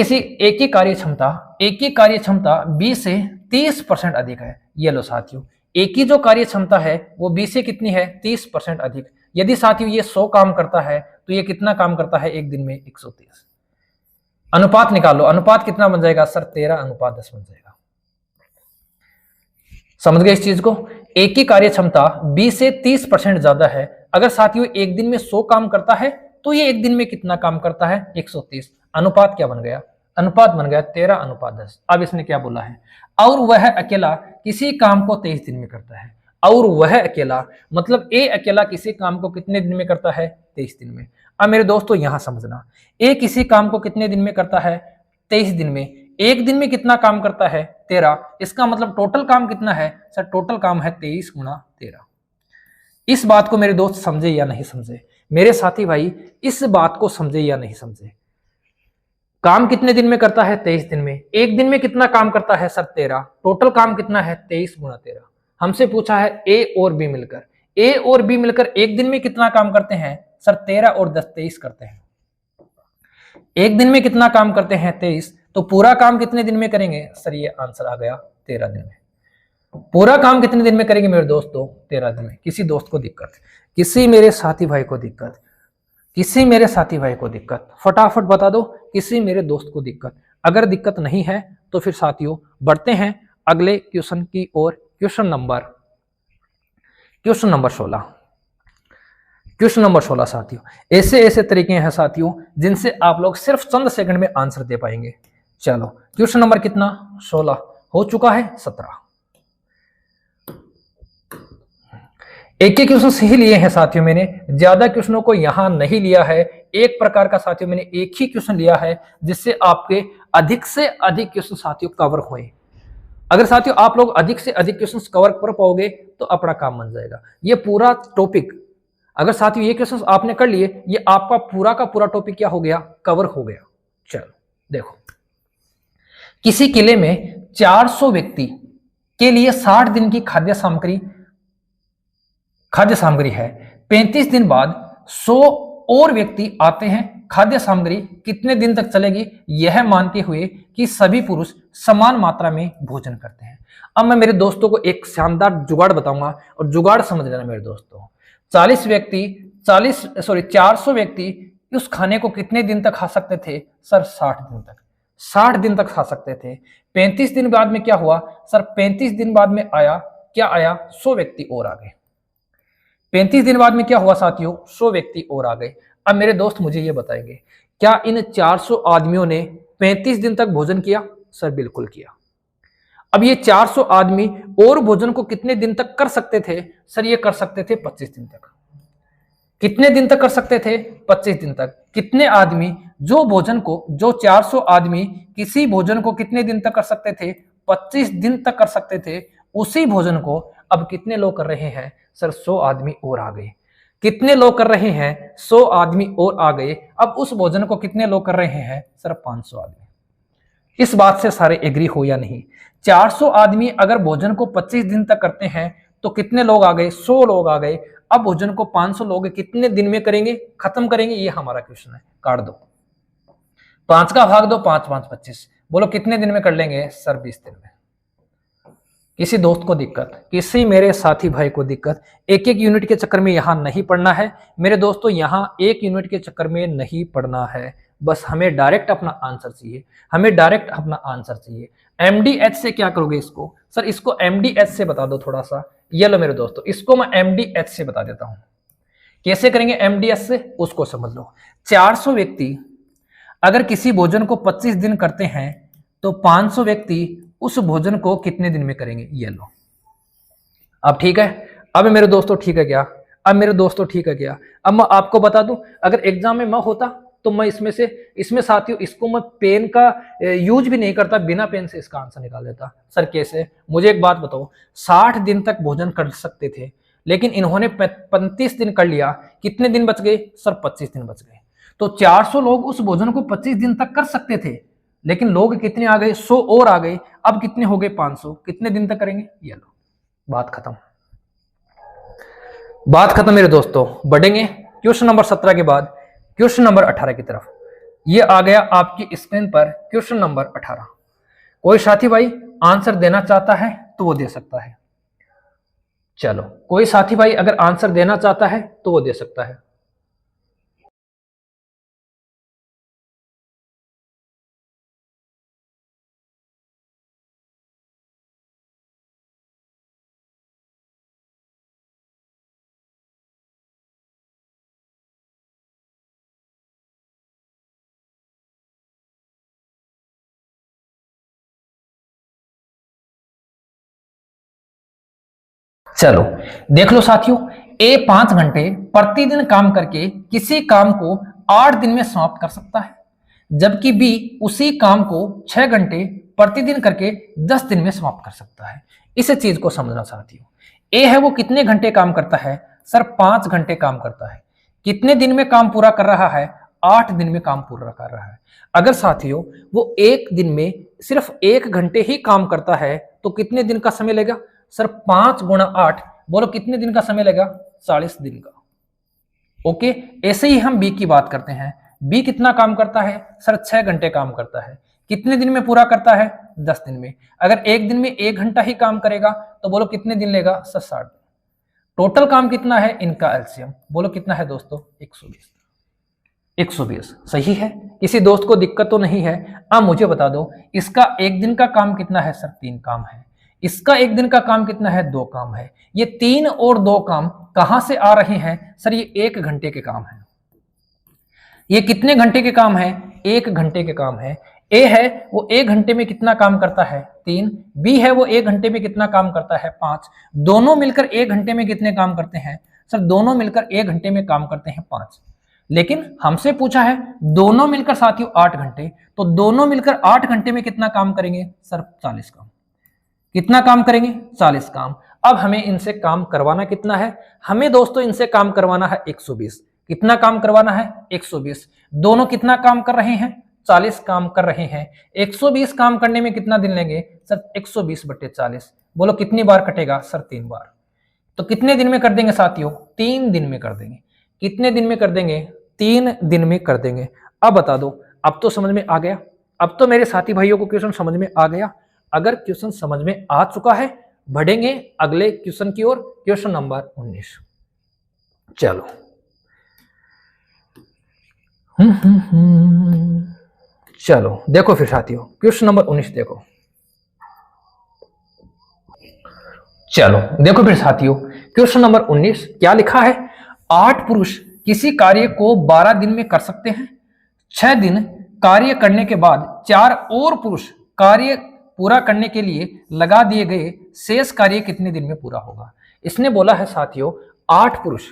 की कार्य क्षमता बी से 30% अधिक है। ये लो साथियों एक की जो कार्य क्षमता है वो बी से कितनी है 30% अधिक। यदि साथियों ये 100 काम करता है तो ये कितना काम करता है एक दिन में 130। अनुपात निकालो, अनुपात कितना बन जाएगा सर 13:10 बन जाएगा। समझ गए इस चीज को। ए की कार्य क्षमता बी से 30% ज्यादा है। अगर साथियों एक दिन में 100 काम करता है तो ये एक दिन में कितना काम करता है? 130। अनुपात क्या बन गया? अनुपात बन गया 13:10। अब इसने क्या बोला है? और वह अकेला किसी काम को 23 दिन में करता है। और वह अकेला मतलब ए अकेला किसी काम को कितने दिन में करता है? 23 दिन में। अब मेरे दोस्तों यहां समझना, ए किसी काम को कितने दिन में करता है? 23 दिन में। एक दिन में कितना काम करता है? 13। इसका मतलब टोटल काम कितना है? सर टोटल काम है 23 गुणा 13। इस बात को मेरे दोस्त समझे या नहीं समझे? मेरे साथी भाई इस बात को समझे या नहीं समझे? काम कितने दिन में करता है? 23 दिन में। एक दिन में कितना काम करता है? सर 13। टोटल काम कितना है? 23 गुणा 13। हमसे पूछा है ए और बी मिलकर। ए और बी मिलकर एक दिन में कितना काम करते हैं? सर 13 और 10 23 करते हैं। एक दिन में कितना काम करते हैं? 23। तो पूरा काम कितने दिन में करेंगे? सर ये आंसर आ गया 13 दिन में। पूरा काम कितने दिन में करेंगे मेरे दोस्तों? 13 दिन में। किसी दोस्त को दिक्कत, किसी मेरे साथी भाई को दिक्कत, किसी मेरे साथी भाई को दिक्कत, फटाफट बता दो। किसी मेरे दोस्त को दिक्कत? अगर दिक्कत नहीं है तो फिर साथियों बढ़ते हैं अगले क्वेश्चन की ओर। Question number 16। क्वेश्चन नंबर 16 साथियों, ऐसे ऐसे तरीके हैं साथियों जिनसे आप लोग सिर्फ चंद सेकंड में आंसर दे पाएंगे। चलो क्वेश्चन नंबर कितना? 16 हो चुका है 17। एक एक क्वेश्चन सही लिए हैं साथियों, मैंने ज्यादा क्वेश्चनों को यहां नहीं लिया है। एक प्रकार का साथियों मैंने एक ही क्वेश्चन लिया है जिससे आपके अधिक से अधिक क्वेश्चन साथियों कवर होए। अगर साथियों आप लोग अधिक से अधिक क्वेश्चंस कवर कर पाओगे तो अपना काम बन जाएगा। ये पूरा टॉपिक अगर साथियों ये क्वेश्चंस आपने कर लिए, ये आपका पूरा का पूरा टॉपिक क्या हो गया? कवर हो गया। चलो देखो, किसी किले में 400 व्यक्ति के लिए 60 दिन की खाद्य सामग्री है। 35 दिन बाद 100 और व्यक्ति आते हैं। खाद्य सामग्री कितने दिन तक चलेगी यह मानते हुए कि सभी पुरुष समान मात्रा में भोजन करते हैं। अब मैं मेरे दोस्तों को एक शानदार जुगाड़ बताऊंगा और जुगाड़ समझ लेना मेरे दोस्तों। 400 व्यक्ति उस खाने को कितने दिन तक खा सकते थे? सर 60 दिन तक। 60 दिन तक खा सकते थे। 35 दिन बाद में क्या हुआ? सर 35 दिन बाद में क्या आया? 100 व्यक्ति और आ गए। 35 दिन बाद में क्या हुआ साथियों? 100 व्यक्ति और आ गए। अब मेरे दोस्त मुझे ये बताएंगे, क्या इन 400 आदमियों ने 35 दिन तक भोजन किया? सर बिल्कुल किया। अब ये 400 आदमी और भोजन को कितने दिन तक कर सकते थे? सर ये कर सकते थे 25 दिन तक। कितने दिन तक कर सकते थे? 25 दिन तक। कितने आदमी जो 400 आदमी किसी भोजन को कितने दिन तक कर सकते थे? 25 दिन तक कर सकते थे। उसी भोजन को अब कितने लोग कर रहे हैं? सर 100 आदमी और आ गए। कितने लोग कर रहे हैं? 100 आदमी और आ गए। अब उस भोजन को कितने लोग कर रहे हैं? सर 500 आदमी। इस बात से सारे एग्री हो या नहीं? 400 आदमी अगर भोजन को 25 दिन तक करते हैं तो कितने लोग आ गए? 100 लोग आ गए। अब भोजन को 500 लोग कितने दिन में करेंगे? खत्म करेंगे? ये हमारा क्वेश्चन है। काट दो, 5 का भाग दो, 5 5 25। बोलो कितने दिन में कर लेंगे? सर 20 दिन में। किसी दोस्त को दिक्कत, किसी मेरे साथी भाई को दिक्कत, एक एक यूनिट के चक्कर में यहां नहीं पढ़ना है मेरे दोस्तों। यहां एक यूनिट के चक्कर में नहीं पढ़ना है, बस हमें डायरेक्ट अपना आंसर चाहिए। हमें डायरेक्ट अपना आंसर चाहिए। एमडीएच से क्या करोगे इसको? सर इसको एमडीएच से बता दो थोड़ा सा। ये लो मेरे दोस्तों, इसको मैं एमडीएच से बता देता हूं। कैसे करेंगे एमडीएच से, उसको समझ लो। 400 व्यक्ति अगर किसी भोजन को 25 दिन करते हैं तो 500 व्यक्ति उस भोजन को कितने दिन में करेंगे? ये लो। अब ठीक है? अब मेरे दोस्तों ठीक है क्या? अब मेरे दोस्तों ठीक है क्या? अब मैं आपको बता दूं, अगर एग्जाम में मैं होता तो मैं इसमें साथियों इसको मैं पेन का यूज भी नहीं करता, बिना पेन से इसका आंसर निकाल देता। सर कैसे? मुझे एक बात बताओ, 60 दिन तक भोजन कर सकते थे लेकिन इन्होंने 35 दिन कर लिया। कितने दिन बच गए? सर 25 दिन बच गए। तो 400 लोग उस भोजन को 25 दिन तक कर सकते थे लेकिन लोग कितने आ गए? 100 और आ गए। अब कितने हो गए? 500। कितने दिन तक करेंगे? ये लो, बात खत्म। बात खत्म मेरे दोस्तों। बढ़ेंगे क्वेश्चन नंबर 17 के बाद क्वेश्चन नंबर 18 की तरफ। ये आ गया आपकी स्क्रीन पर क्वेश्चन नंबर 18। कोई साथी भाई आंसर देना चाहता है तो वो दे सकता है। चलो, कोई साथी भाई अगर आंसर देना चाहता है तो वो दे सकता है। चलो देख लो साथियों, ए 5 घंटे प्रतिदिन काम करके किसी काम को 8 दिन में समाप्त कर सकता है, जबकि बी उसी काम को 6 घंटे प्रतिदिन करके 10 दिन में समाप्त कर सकता है। इस चीज को समझना साथियों। ए है वो कितने घंटे काम करता है? सर 5 घंटे काम करता है। कितने दिन में काम पूरा कर रहा है? 8 दिन में काम पूरा कर रहा है। अगर साथियों वो एक दिन में सिर्फ 1 घंटे ही काम करता है तो कितने दिन का समय लेगा? सर 5 गुणा 8, बोलो कितने दिन का समय लेगा? 40 दिन का। ओके, ऐसे ही हम बी की बात करते हैं। बी कितना काम करता है? सर 6 घंटे काम करता है। कितने दिन में पूरा करता है? 10 दिन में। अगर एक दिन में 1 घंटा ही काम करेगा तो बोलो कितने दिन लेगा? सर 60 दिन। टोटल काम कितना है? इनका एलसीएम बोलो कितना है दोस्तों? 120। 120 सही है। किसी दोस्त को दिक्कत तो नहीं है? अब मुझे बता दो, इसका एक दिन का काम कितना है? सर 3 काम है। इसका एक दिन का काम कितना है? 2 काम है। ये 3 और 2 काम कहां से आ रहे हैं? सर ये 1 घंटे के काम है। ये कितने घंटे के काम है? 1 घंटे के काम है। ए है वो 1 घंटे में कितना काम करता है? 3। बी है वो 1 घंटे में कितना काम करता है? 5। दोनों मिलकर 1 घंटे में कितने काम करते हैं? सर दोनों मिलकर 1 घंटे में काम करते हैं 5। लेकिन हमसे पूछा है दोनों मिलकर साथियों 8 घंटे, तो दोनों मिलकर 8 घंटे में कितना काम करेंगे? सर 40 काम। कितना काम करेंगे? 40 काम। अब हमें इनसे काम करवाना कितना है? हमें दोस्तों इनसे काम करवाना है 120। कितना काम करवाना है? 120। दोनों कितना काम कर रहे हैं? 40 काम कर रहे हैं। 120 काम करने में कितना दिन लेंगे? सर 120/40। बोलो कितनी बार कटेगा? सर 3 बार। तो कितने दिन में कर देंगे साथियों? 3 दिन में कर देंगे। कितने दिन में कर देंगे? 3 दिन में कर देंगे। अब बता दो, अब तो समझ में आ गया? अब तो मेरे साथी भाइयों को क्वेश्चन समझ में आ गया? अगर क्वेश्चन समझ में आ चुका है, बढ़ेंगे अगले क्वेश्चन की ओर। Question number 19। चलो चलो देखो फिर साथियों, क्वेश्चन नंबर 19 देखो। चलो देखो फिर साथियों, क्वेश्चन नंबर 19 क्या लिखा है? 8 पुरुष किसी कार्य को 12 दिन में कर सकते हैं। 6 दिन कार्य करने के बाद 4 और पुरुष कार्य पूरा करने के लिए लगा दिए गए शेष कार्य कितने दिन में पूरा होगा? इसने बोला है साथियों 8 पुरुष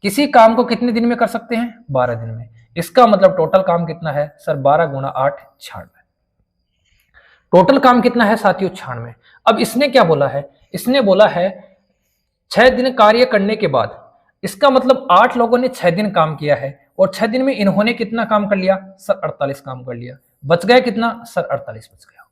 किसी काम को कितने दिन में कर सकते हैं? 12 दिन में। इसका मतलब टोटल काम कितना है? सर 12 गुणा 8 96। टोटल काम कितना है साथियों? 96। अब इसने क्या बोला है? इसने बोला है 6 दिन कार्य करने के बाद। इसका मतलब 8 लोगों ने 6 दिन काम किया है और 6 दिन में इन्होंने कितना काम कर लिया? सर 48 काम कर लिया। बच गया कितना? सर 48 बच गया।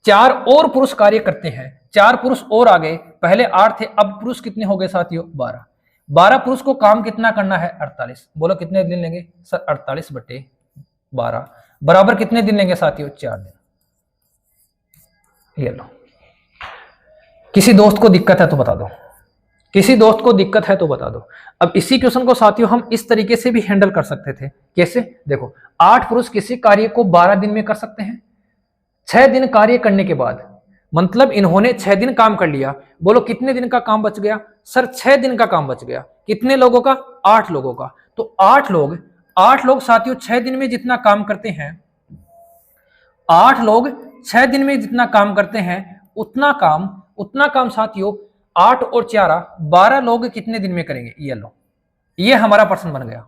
4 और पुरुष कार्य करते हैं। 4 पुरुष और आ गए, पहले 8 थे, अब पुरुष कितने हो गए साथियों? 12। 12 पुरुष को काम कितना करना है? 48। बोलो कितने दिन लेंगे? सर 48/12 बराबर कितने दिन लेंगे साथियों? 4 दिन। ये लो, किसी दोस्त को दिक्कत है तो बता दो, किसी दोस्त को दिक्कत है तो बता दो। अब इसी क्वेश्चन को साथियों हम इस तरीके से भी हैंडल कर सकते थे। कैसे? देखो 8 पुरुष किसी कार्य को 12 दिन में कर सकते हैं। 6 दिन कार्य करने के बाद, मतलब इन्होंने 6 दिन काम कर लिया। बोलो कितने दिन का काम बच गया? सर 6 दिन का काम बच गया। कितने लोगों का? 8 लोगों का। तो 8 लोग साथियों 6 दिन में जितना काम करते हैं, 8 लोग 6 दिन में जितना काम करते हैं, उतना काम साथियों 8 और 4 12 लोग कितने दिन में करेंगे? ये लो, ये हमारा प्रश्न बन गया।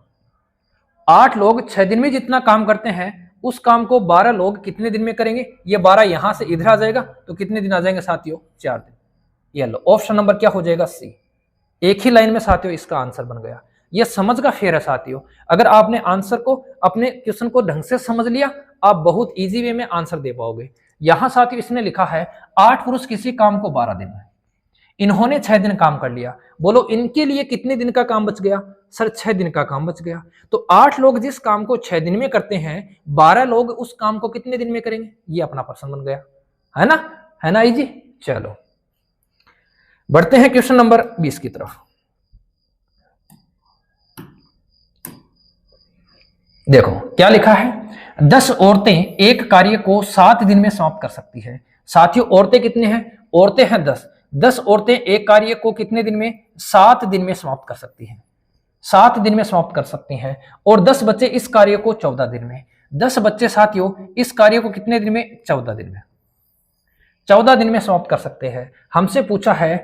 8 लोग 6 दिन में जितना काम करते हैं, उस काम को 12 लोग कितने दिन में करेंगे? ये 12 यहां से इधर आ जाएगा तो कितने दिन आ जाएंगे साथियों? 4 दिन। ये लो, ऑप्शन नंबर क्या हो जाएगा? सी। एक ही लाइन में साथियों इसका आंसर बन गया। ये समझ का फेर है साथियों। अगर आपने आंसर को, अपने क्वेश्चन को ढंग से समझ लिया, आप बहुत इजी वे में आंसर दे पाओगे। यहां साथियों इसने लिखा है 8 पुरुष किसी काम को 12 दिन में, इन्होंने 6 दिन काम कर लिया। बोलो इनके लिए कितने दिन का काम बच गया? सर 6 दिन का काम बच गया। तो 8 लोग जिस काम को 6 दिन में करते हैं, 12 लोग उस काम को कितने दिन में करेंगे? ये अपना प्रश्न बन गया, है ना? है ना इजी? चलो बढ़ते हैं क्वेश्चन नंबर 20 की तरफ। देखो क्या लिखा है? 10 औरतें एक कार्य को 7 दिन में समाप्त कर सकती है। साथियों औरतें कितने हैं? औरतें हैं 10। 10 औरतें एक कार्य को कितने दिन में? 7 दिन में समाप्त कर सकती हैं। 7 दिन में समाप्त कर सकती हैं। और 10 बच्चे इस कार्य को 14 दिन में। 10 बच्चे साथियों इस कार्य को कितने दिन में? 14 दिन में। 14 दिन में समाप्त कर सकते हैं। हमसे पूछा है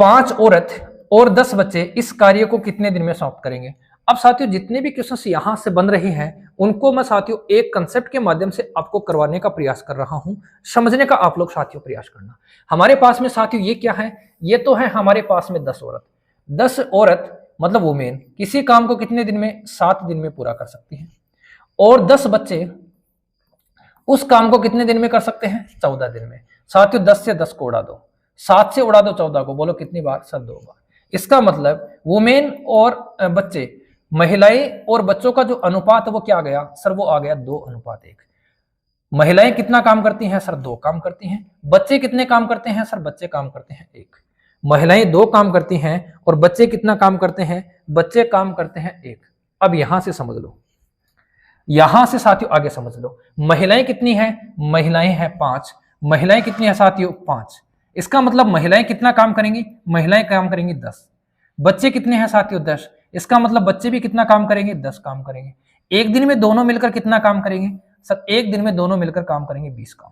5 औरत और 10 बच्चे इस कार्य को कितने दिन में समाप्त करेंगे। अब साथियों जितने भी क्वेश्चंस यहां से बन रहे हैं उनको मैं साथियों एक कंसेप्ट के माध्यम से आपको करवाने का प्रयास कर रहा हूं, समझने का आप लोग साथियों प्रयास करना। हमारे पास में साथियों ये क्या है, ये तो है हमारे पास में 10 औरत। 10 औरत मतलब वुमेन किसी काम को कितने दिन में, 7 दिन में पूरा कर सकती है। और 10 बच्चे उस काम को कितने दिन में कर सकते हैं, 14 दिन में। साथियों 10 से 10 को उड़ा दो, 7 से उड़ा दो 14 को, बोलो कितनी बार, सर 2 बार। इसका मतलब वुमेन और बच्चे, महिलाएं और बच्चों का जो अनुपात है वो क्या आ गया सर, वो आ गया 2:1। महिलाएं कितना काम करती हैं सर, 2 काम करती हैं। बच्चे कितने काम करते हैं सर, बच्चे काम करते हैं 1। महिलाएं 2 काम करती हैं और बच्चे कितना काम करते हैं, बच्चे काम करते हैं 1। अब यहां से समझ लो, यहां से साथियों आगे समझ लो, महिलाएं कितनी हैं, महिलाएं हैं 5। महिलाएं कितनी है साथियों, 5। इसका मतलब महिलाएं कितना काम करेंगी, महिलाएं काम करेंगी 10। बच्चे कितने हैं साथियों, 10। इसका मतलब बच्चे भी कितना काम करेंगे, 10 काम करेंगे। एक दिन में दोनों मिलकर कितना काम करेंगे सर, एक दिन में दोनों मिलकर काम करेंगे 20 काम।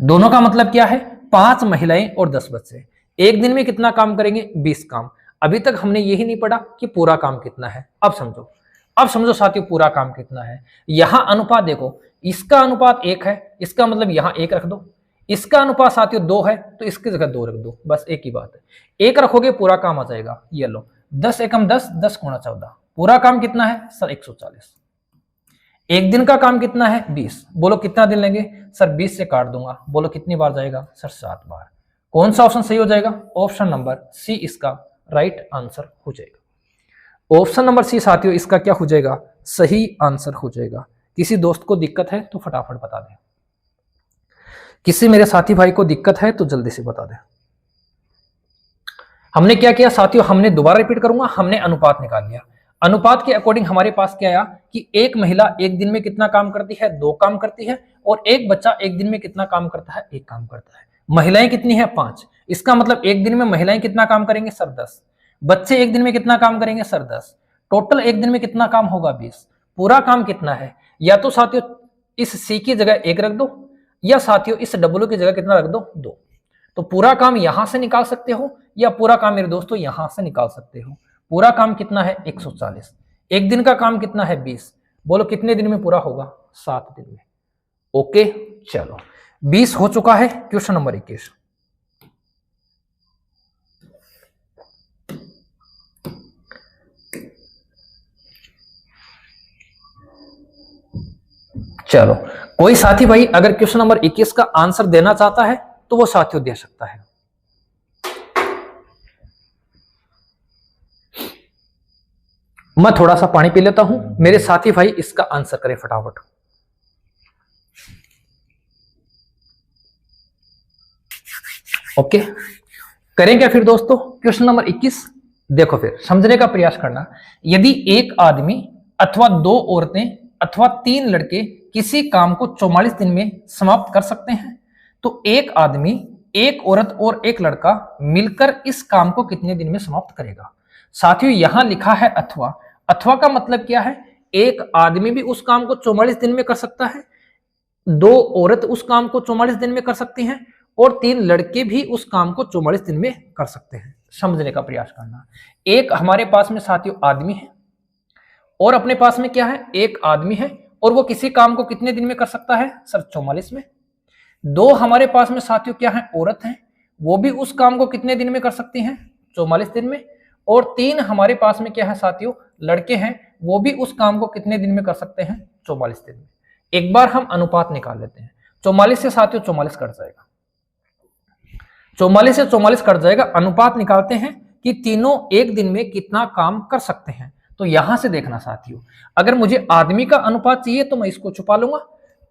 दोनों का मतलब क्या है, 5 महिलाएं और 10 बच्चे एक दिन में कितना काम करेंगे, 20 काम। अभी तक हमने यही नहीं पढ़ा कि पूरा काम कितना है। अब समझो, अब समझो साथियों पूरा काम कितना है। यहां अनुपात देखो, इसका अनुपात 1 है, इसका मतलब यहां 1 रख दो। इसका अनुपात साथियों 2 है तो इसकी जगह 2 रख दो, बस एक ही बात है। 1 रखोगे पूरा काम आ जाएगा। ये लो 10 एकम 10, 10 गुणा 14, पूरा काम कितना है सर, 140। एक दिन का काम कितना है, 20। बोलो कितना दिन लेंगे सर, 20 से काट दूंगा, बोलो कितनी बार जाएगा सर, 7 बार। कौन सा ऑप्शन सही हो जाएगा, ऑप्शन नंबर सी इसका राइट आंसर हो जाएगा। ऑप्शन नंबर सी साथियों इसका क्या हो जाएगा, सही आंसर हो जाएगा। किसी दोस्त को दिक्कत है तो फटाफट बता दें, किसी मेरे साथी भाई को दिक्कत है तो जल्दी से बता दें। हमने क्या किया साथियों, हमने दोबारा रिपीट करूंगा, हमने अनुपात निकाल लिया। अनुपात के अकॉर्डिंग हमारे पास क्या आया कि एक महिला एक दिन में कितना काम करती है, 2 काम करती है। और एक बच्चा एक दिन में कितना काम करता है, 1 काम करता है। महिलाएं कितनी है, 5। इसका मतलब एक दिन में महिलाएं कितना काम करेंगे सर, 10। बच्चे एक दिन में कितना काम करेंगे सर, 10। टोटल एक दिन में कितना काम होगा, 20। पूरा काम कितना है, या तो साथियों इस सी की जगह 1 रख दो, या साथियों इस डब्ल्यू की जगह कितना रख दो, 2। तो पूरा काम यहां से निकाल सकते हो या पूरा काम मेरे दोस्तों यहां से निकाल सकते हो। पूरा काम कितना है, 140। एक दिन का काम कितना है, 20। बोलो कितने दिन में पूरा होगा, 7 दिन में। ओके चलो 20 हो चुका है। क्वेश्चन नंबर 21, चलो कोई साथी भाई अगर क्वेश्चन नंबर 21 का आंसर देना चाहता है तो वो साथियों दे सकता है। मैं थोड़ा सा पानी पी लेता हूं, मेरे साथी भाई इसका आंसर करें फटाफट। ओके करें क्या फिर दोस्तों, क्वेश्चन नंबर 21 देखो, फिर समझने का प्रयास करना। यदि एक आदमी अथवा 2 औरतें अथवा 3 लड़के किसी काम को 44 दिन में समाप्त कर सकते हैं तो एक आदमी, एक औरत और एक लड़का मिलकर इस काम को कितने दिन में समाप्त करेगा। साथियों यहां लिखा है अथवा, अथवा का मतलब क्या है, एक आदमी भी उस काम को 44 दिन में कर सकता है, 2 औरत उस काम को 44 दिन में कर सकती हैं और 3 लड़के भी उस काम को 44 दिन में कर सकते हैं। समझने का प्रयास करना। एक हमारे पास में साथियों आदमी है और अपने पास में क्या है, एक आदमी है और वो किसी काम को कितने दिन में कर सकता है सर, 44 में। 2 हमारे पास में साथियों क्या है, औरत है, वो भी उस काम को कितने दिन में कर सकती हैं, 44 दिन में। और 3 हमारे पास में क्या है साथियों, लड़के हैं, वो भी उस काम को कितने दिन में कर सकते हैं, 44 दिन में। एक बार हम अनुपात निकाल लेते हैं। 44 से साथियों 44 कट जाएगा, 44 से 44 कट जाएगा। अनुपात निकालते हैं कि तीनों एक दिन में कितना काम कर सकते हैं। तो यहां से देखना साथियों, अगर मुझे आदमी का अनुपात चाहिए तो मैं इसको छुपा लूंगा,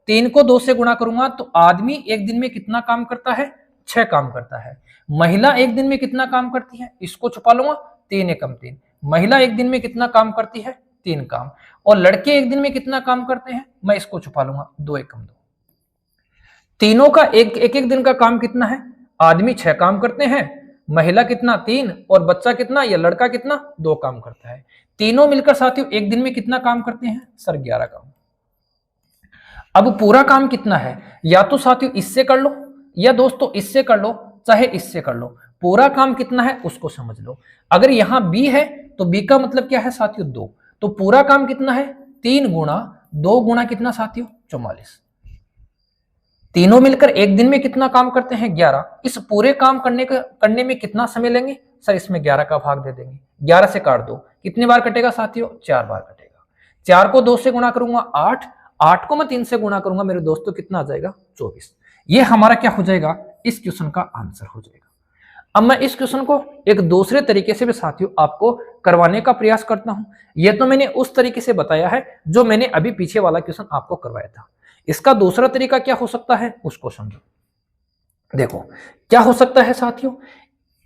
3 को 2 से गुणा करूंगा तो आदमी एक दिन में कितना काम करता है, 6 काम करता है। महिला एक दिन में कितना काम करती है, इसको छुपा लूंगा, 3 एकम 3। महिला एक दिन में कितना काम करती है, 3 काम। और लड़के एक दिन में कितना काम करते हैं, मैं इसको छुपा लूंगा, 2 एकम 2। तीनों का एक एक दिन का काम कितना है, आदमी 6 काम करते हैं, महिला कितना 3 और बच्चा कितना या लड़का कितना 2 काम करता है। तीनों मिलकर साथियों एक दिन में कितना काम करते हैं सर, 11 काम। अब पूरा काम कितना है, या तो साथियों इससे कर लो या दोस्तों इससे कर लो, चाहे इससे कर लो। पूरा काम कितना है उसको समझ लो। अगर यहां बी है तो बी का मतलब क्या है साथियों 2, तो पूरा काम कितना है 3 गुणा 2 गुणा कितना साथियों 44। तीनों मिलकर एक दिन में कितना काम करते हैं 11। इस पूरे काम करने में कितना समय लेंगे सर, इसमें 11 का भाग दे देंगे, 11 से काट दो, कितनी बार कटेगा साथियों 4 बार कटेगा। 4 को 2 से गुणा करूंगा 8, 8 को मैं 3 से गुणा करूंगा मेरे दोस्तों कितना आ जाएगा 24। ये हमारा क्या हो जाएगा, इस क्वेश्चन का आंसर हो जाएगा। अब मैं इस क्वेश्चन को एक दूसरे तरीके से भी साथियों आपको करवाने का प्रयास करता हूं। यह तो मैंने उस तरीके से बताया है जो मैंने अभी पीछे वाला क्वेश्चन आपको करवाया था। इसका दूसरा तरीका क्या हो सकता है उसको समझो। देखो क्या हो सकता है साथियों,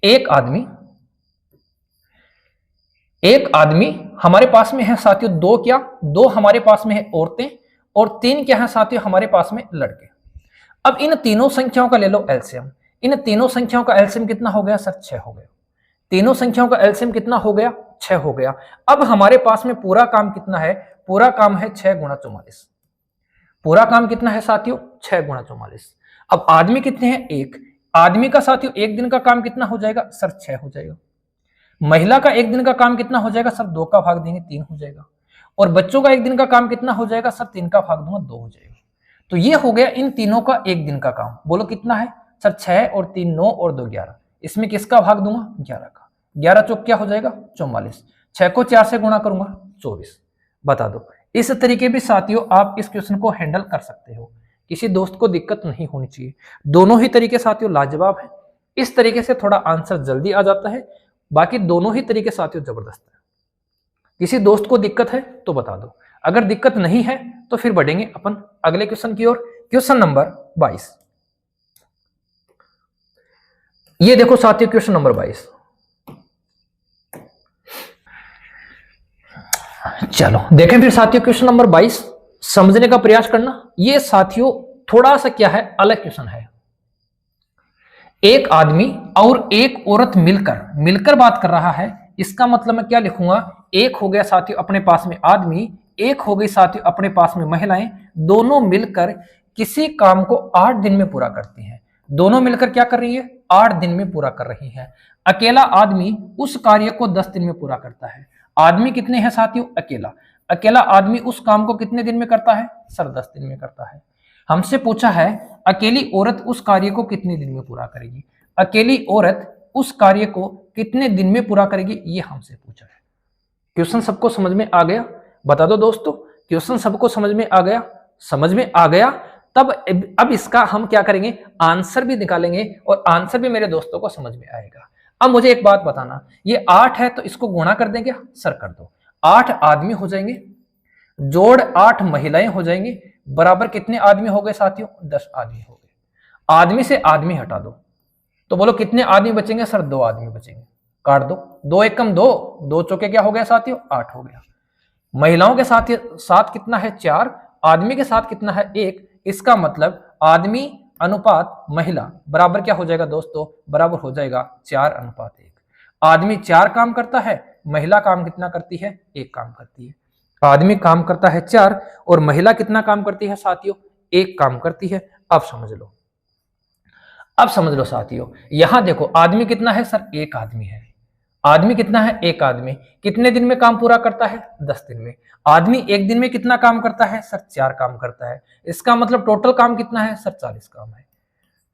एक आदमी हमारे पास में है साथियों, दो हमारे पास में है औरतें, और 3 क्या है साथियों हमारे पास में लड़के। अब इन तीनों संख्याओं का ले लो एलसीएम। इन तीनों संख्याओं का एलसीएम कितना हो गया सर 6 हो गया। तीनों संख्याओं का एलसीएम कितना हो गया 6 हो गया। अब हमारे पास में पूरा काम कितना है, पूरा काम है 6 गुणा 44। पूरा काम कितना है साथियों 6 गुणा 44। अब आदमी कितने हैं, एक आदमी का साथियों एक दिन का काम कितना हो जाएगा सर 6 हो जाएगा। महिला का एक दिन का काम कितना हो जाएगा सर 2 का भाग देंगे 3 हो जाएगा। और बच्चों का एक दिन का काम कितना हो जाएगा सर 3 का भाग दूंगा 2 हो जाएगा। तो ये हो गया इन तीनों का एक दिन का काम। बोलो कितना है सर 6 और 3 9 और 2 11। इसमें किसका भाग दूंगा 11 का। 11 चौक क्या हो जाएगा 44। 6 को 4 से गुणा करूंगा 24। बता दो। इस तरीके भी साथियों आप इस क्वेश्चन को हैंडल कर सकते हो, किसी दोस्त को दिक्कत नहीं होनी चाहिए। दोनों ही तरीके साथियों लाजवाब है। इस तरीके से थोड़ा आंसर जल्दी आ जाता है, बाकी दोनों ही तरीके साथियों जबरदस्त है। किसी दोस्त को दिक्कत है तो बता दो, अगर दिक्कत नहीं है तो फिर बढ़ेंगे अपन अगले क्वेश्चन की ओर। Question number 22। ये देखो साथियों क्वेश्चन नंबर 22। चलो देखें फिर साथियों क्वेश्चन नंबर 22, समझने का प्रयास करना। ये साथियों थोड़ा सा क्या है अलग क्वेश्चन है। एक आदमी और एक औरत मिलकर बात कर रहा है। इसका मतलब मैं क्या लिखूंगा, एक हो गया साथियों अपने पास में आदमी, एक हो गई साथियों अपने पास में महिलाएं, दोनों मिलकर किसी काम को 8 दिन में पूरा करती हैं। दोनों मिलकर क्या कर रही है 8 दिन में पूरा कर रही है। अकेला आदमी उस कार्य को 10 दिन में पूरा करता है। आदमी कितने हैं साथियों अकेला आदमी उस काम को कितने दिन में करता है सर 10 दिन में करता है। हमसे पूछा है अकेली औरत उस कार्य को कितने दिन में पूरा करेगी। अकेली औरत उस कार्य को कितने दिन में पूरा करेगी ये हमसे पूछा है। क्वेश्चन सबको समझ में आ गया, बता दो दोस्तों। क्वेश्चन सबको समझ में आ गया तब अब इसका हम क्या करेंगे आंसर भी निकालेंगे और आंसर भी मेरे दोस्तों को समझ में आएगा। अब मुझे एक बात बताना, ये 8 है तो इसको गुणा कर देंगे सर कर दो। 8 आदमी हो जाएंगे जोड़ 8 महिलाएं हो जाएंगी, बराबर कितने आदमी हो गए साथियों 10 आदमी हो गए। आदमी से आदमी हटा दो तो बोलो कितने आदमी बचेंगे सर 2 आदमी बचेंगे। काट दो, 2 एकम 2, 2 चौके क्या हो गया साथियों 8 हो गया। महिलाओं के साथ कितना है 4, आदमी के साथ कितना है 1। इसका मतलब आदमी अनुपात महिला बराबर क्या हो जाएगा दोस्तों बराबर हो जाएगा 4:1। आदमी 4 काम करता है, महिला काम कितना करती है 1 काम करती है। आदमी काम करता है 4 और महिला कितना काम करती है साथियों 1 काम करती है। अब समझ लो साथियों, यहां देखो आदमी कितना है सर 1 आदमी है। आदमी कितना है 1 आदमी, कितने दिन में काम पूरा करता है 10 दिन में। आदमी एक दिन में कितना काम करता है सर 4 काम करता है। इसका मतलब टोटल काम कितना है सर 40 काम है।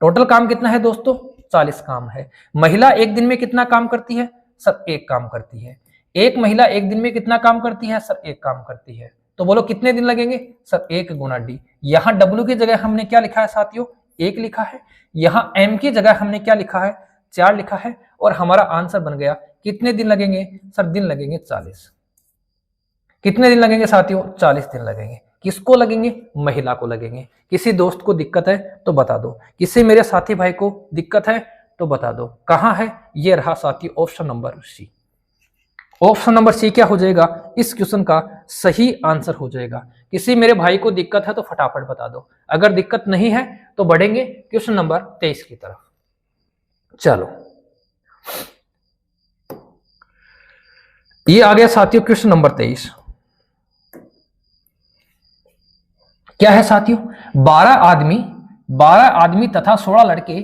टोटल काम कितना है दोस्तों 40 काम है। महिला एक दिन में कितना काम करती है सर 1 काम करती है। एक महिला एक दिन में कितना काम करती है सर 1 काम करती है। तो बोलो कितने दिन लगेंगे सर 1 गुणा डी। यहां डब्ल्यू की जगह हमने क्या लिखा है साथियों 1 लिखा है। यहां एम की जगह हमने क्या लिखा है 4 लिखा है। और हमारा आंसर बन गया कितने दिन लगेंगे सर दिन लगेंगे 40। कितने दिन लगेंगे साथियों 40 दिन लगेंगे। किसको लगेंगे महिला को लगेंगे। किसी दोस्त को दिक्कत है तो बता दो, किसी मेरे साथी भाई को दिक्कत है तो बता दो। कहां है ये रहा साथियों option number C. Option number C क्या हो जाएगा इस क्वेश्चन का सही आंसर हो जाएगा। किसी मेरे भाई को दिक्कत है तो फटाफट बता दो, अगर दिक्कत नहीं है तो बढ़ेंगे क्वेश्चन नंबर 23 की तरफ। चलो ये आ गया साथियों क्वेश्चन नंबर 23। क्या है साथियों 12 आदमी तथा 16 लड़के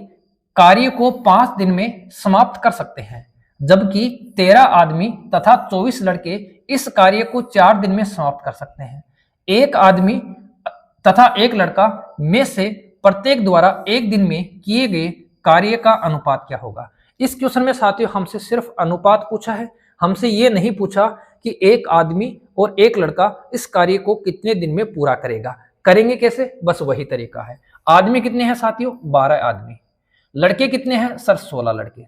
कार्य को 5 दिन में समाप्त कर सकते हैं, जबकि 13 आदमी तथा 24 लड़के इस कार्य को 4 दिन में समाप्त कर सकते हैं। एक आदमी तथा एक लड़का में से प्रत्येक द्वारा एक दिन में किए गए कार्य का अनुपात क्या होगा। इस क्वेश्चन में साथियों हमसे सिर्फ अनुपात पूछा है, हमसे ये नहीं पूछा कि एक आदमी और एक लड़का इस कार्य को कितने दिन में पूरा करेगा। करेंगे कैसे, बस वही तरीका है। आदमी कितने हैं साथियों, 12 आदमी। लड़के कितने हैं सर, 16 लड़के।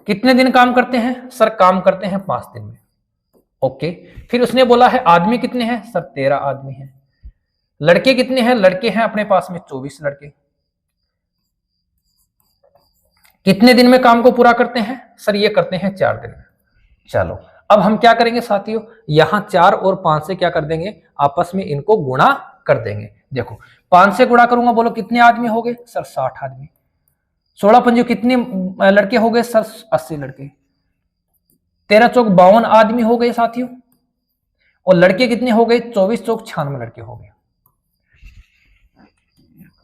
कितने दिन काम करते हैं सर, काम करते हैं 5 दिन में। ओके, फिर उसने बोला है आदमी कितने हैं सर, 13 आदमी हैं। लड़के कितने हैं, लड़के हैं अपने पास में 24 लड़के। कितने दिन में काम को पूरा करते हैं सर, ये करते हैं 4 दिन में। चलो अब हम क्या करेंगे साथियों, यहां 4 और 5 से क्या कर देंगे, आपस में इनको गुणा कर देंगे। देखो 5 से गुणा करूंगा, बोलो कितने आदमी हो गए सर, 60 आदमी। 16 पंजे कितने लड़के हो गए सर, 80 लड़के। 13 चौक 52 आदमी हो गए साथियों। और लड़के कितने हो गए, 24 चौक 96 लड़के हो गए।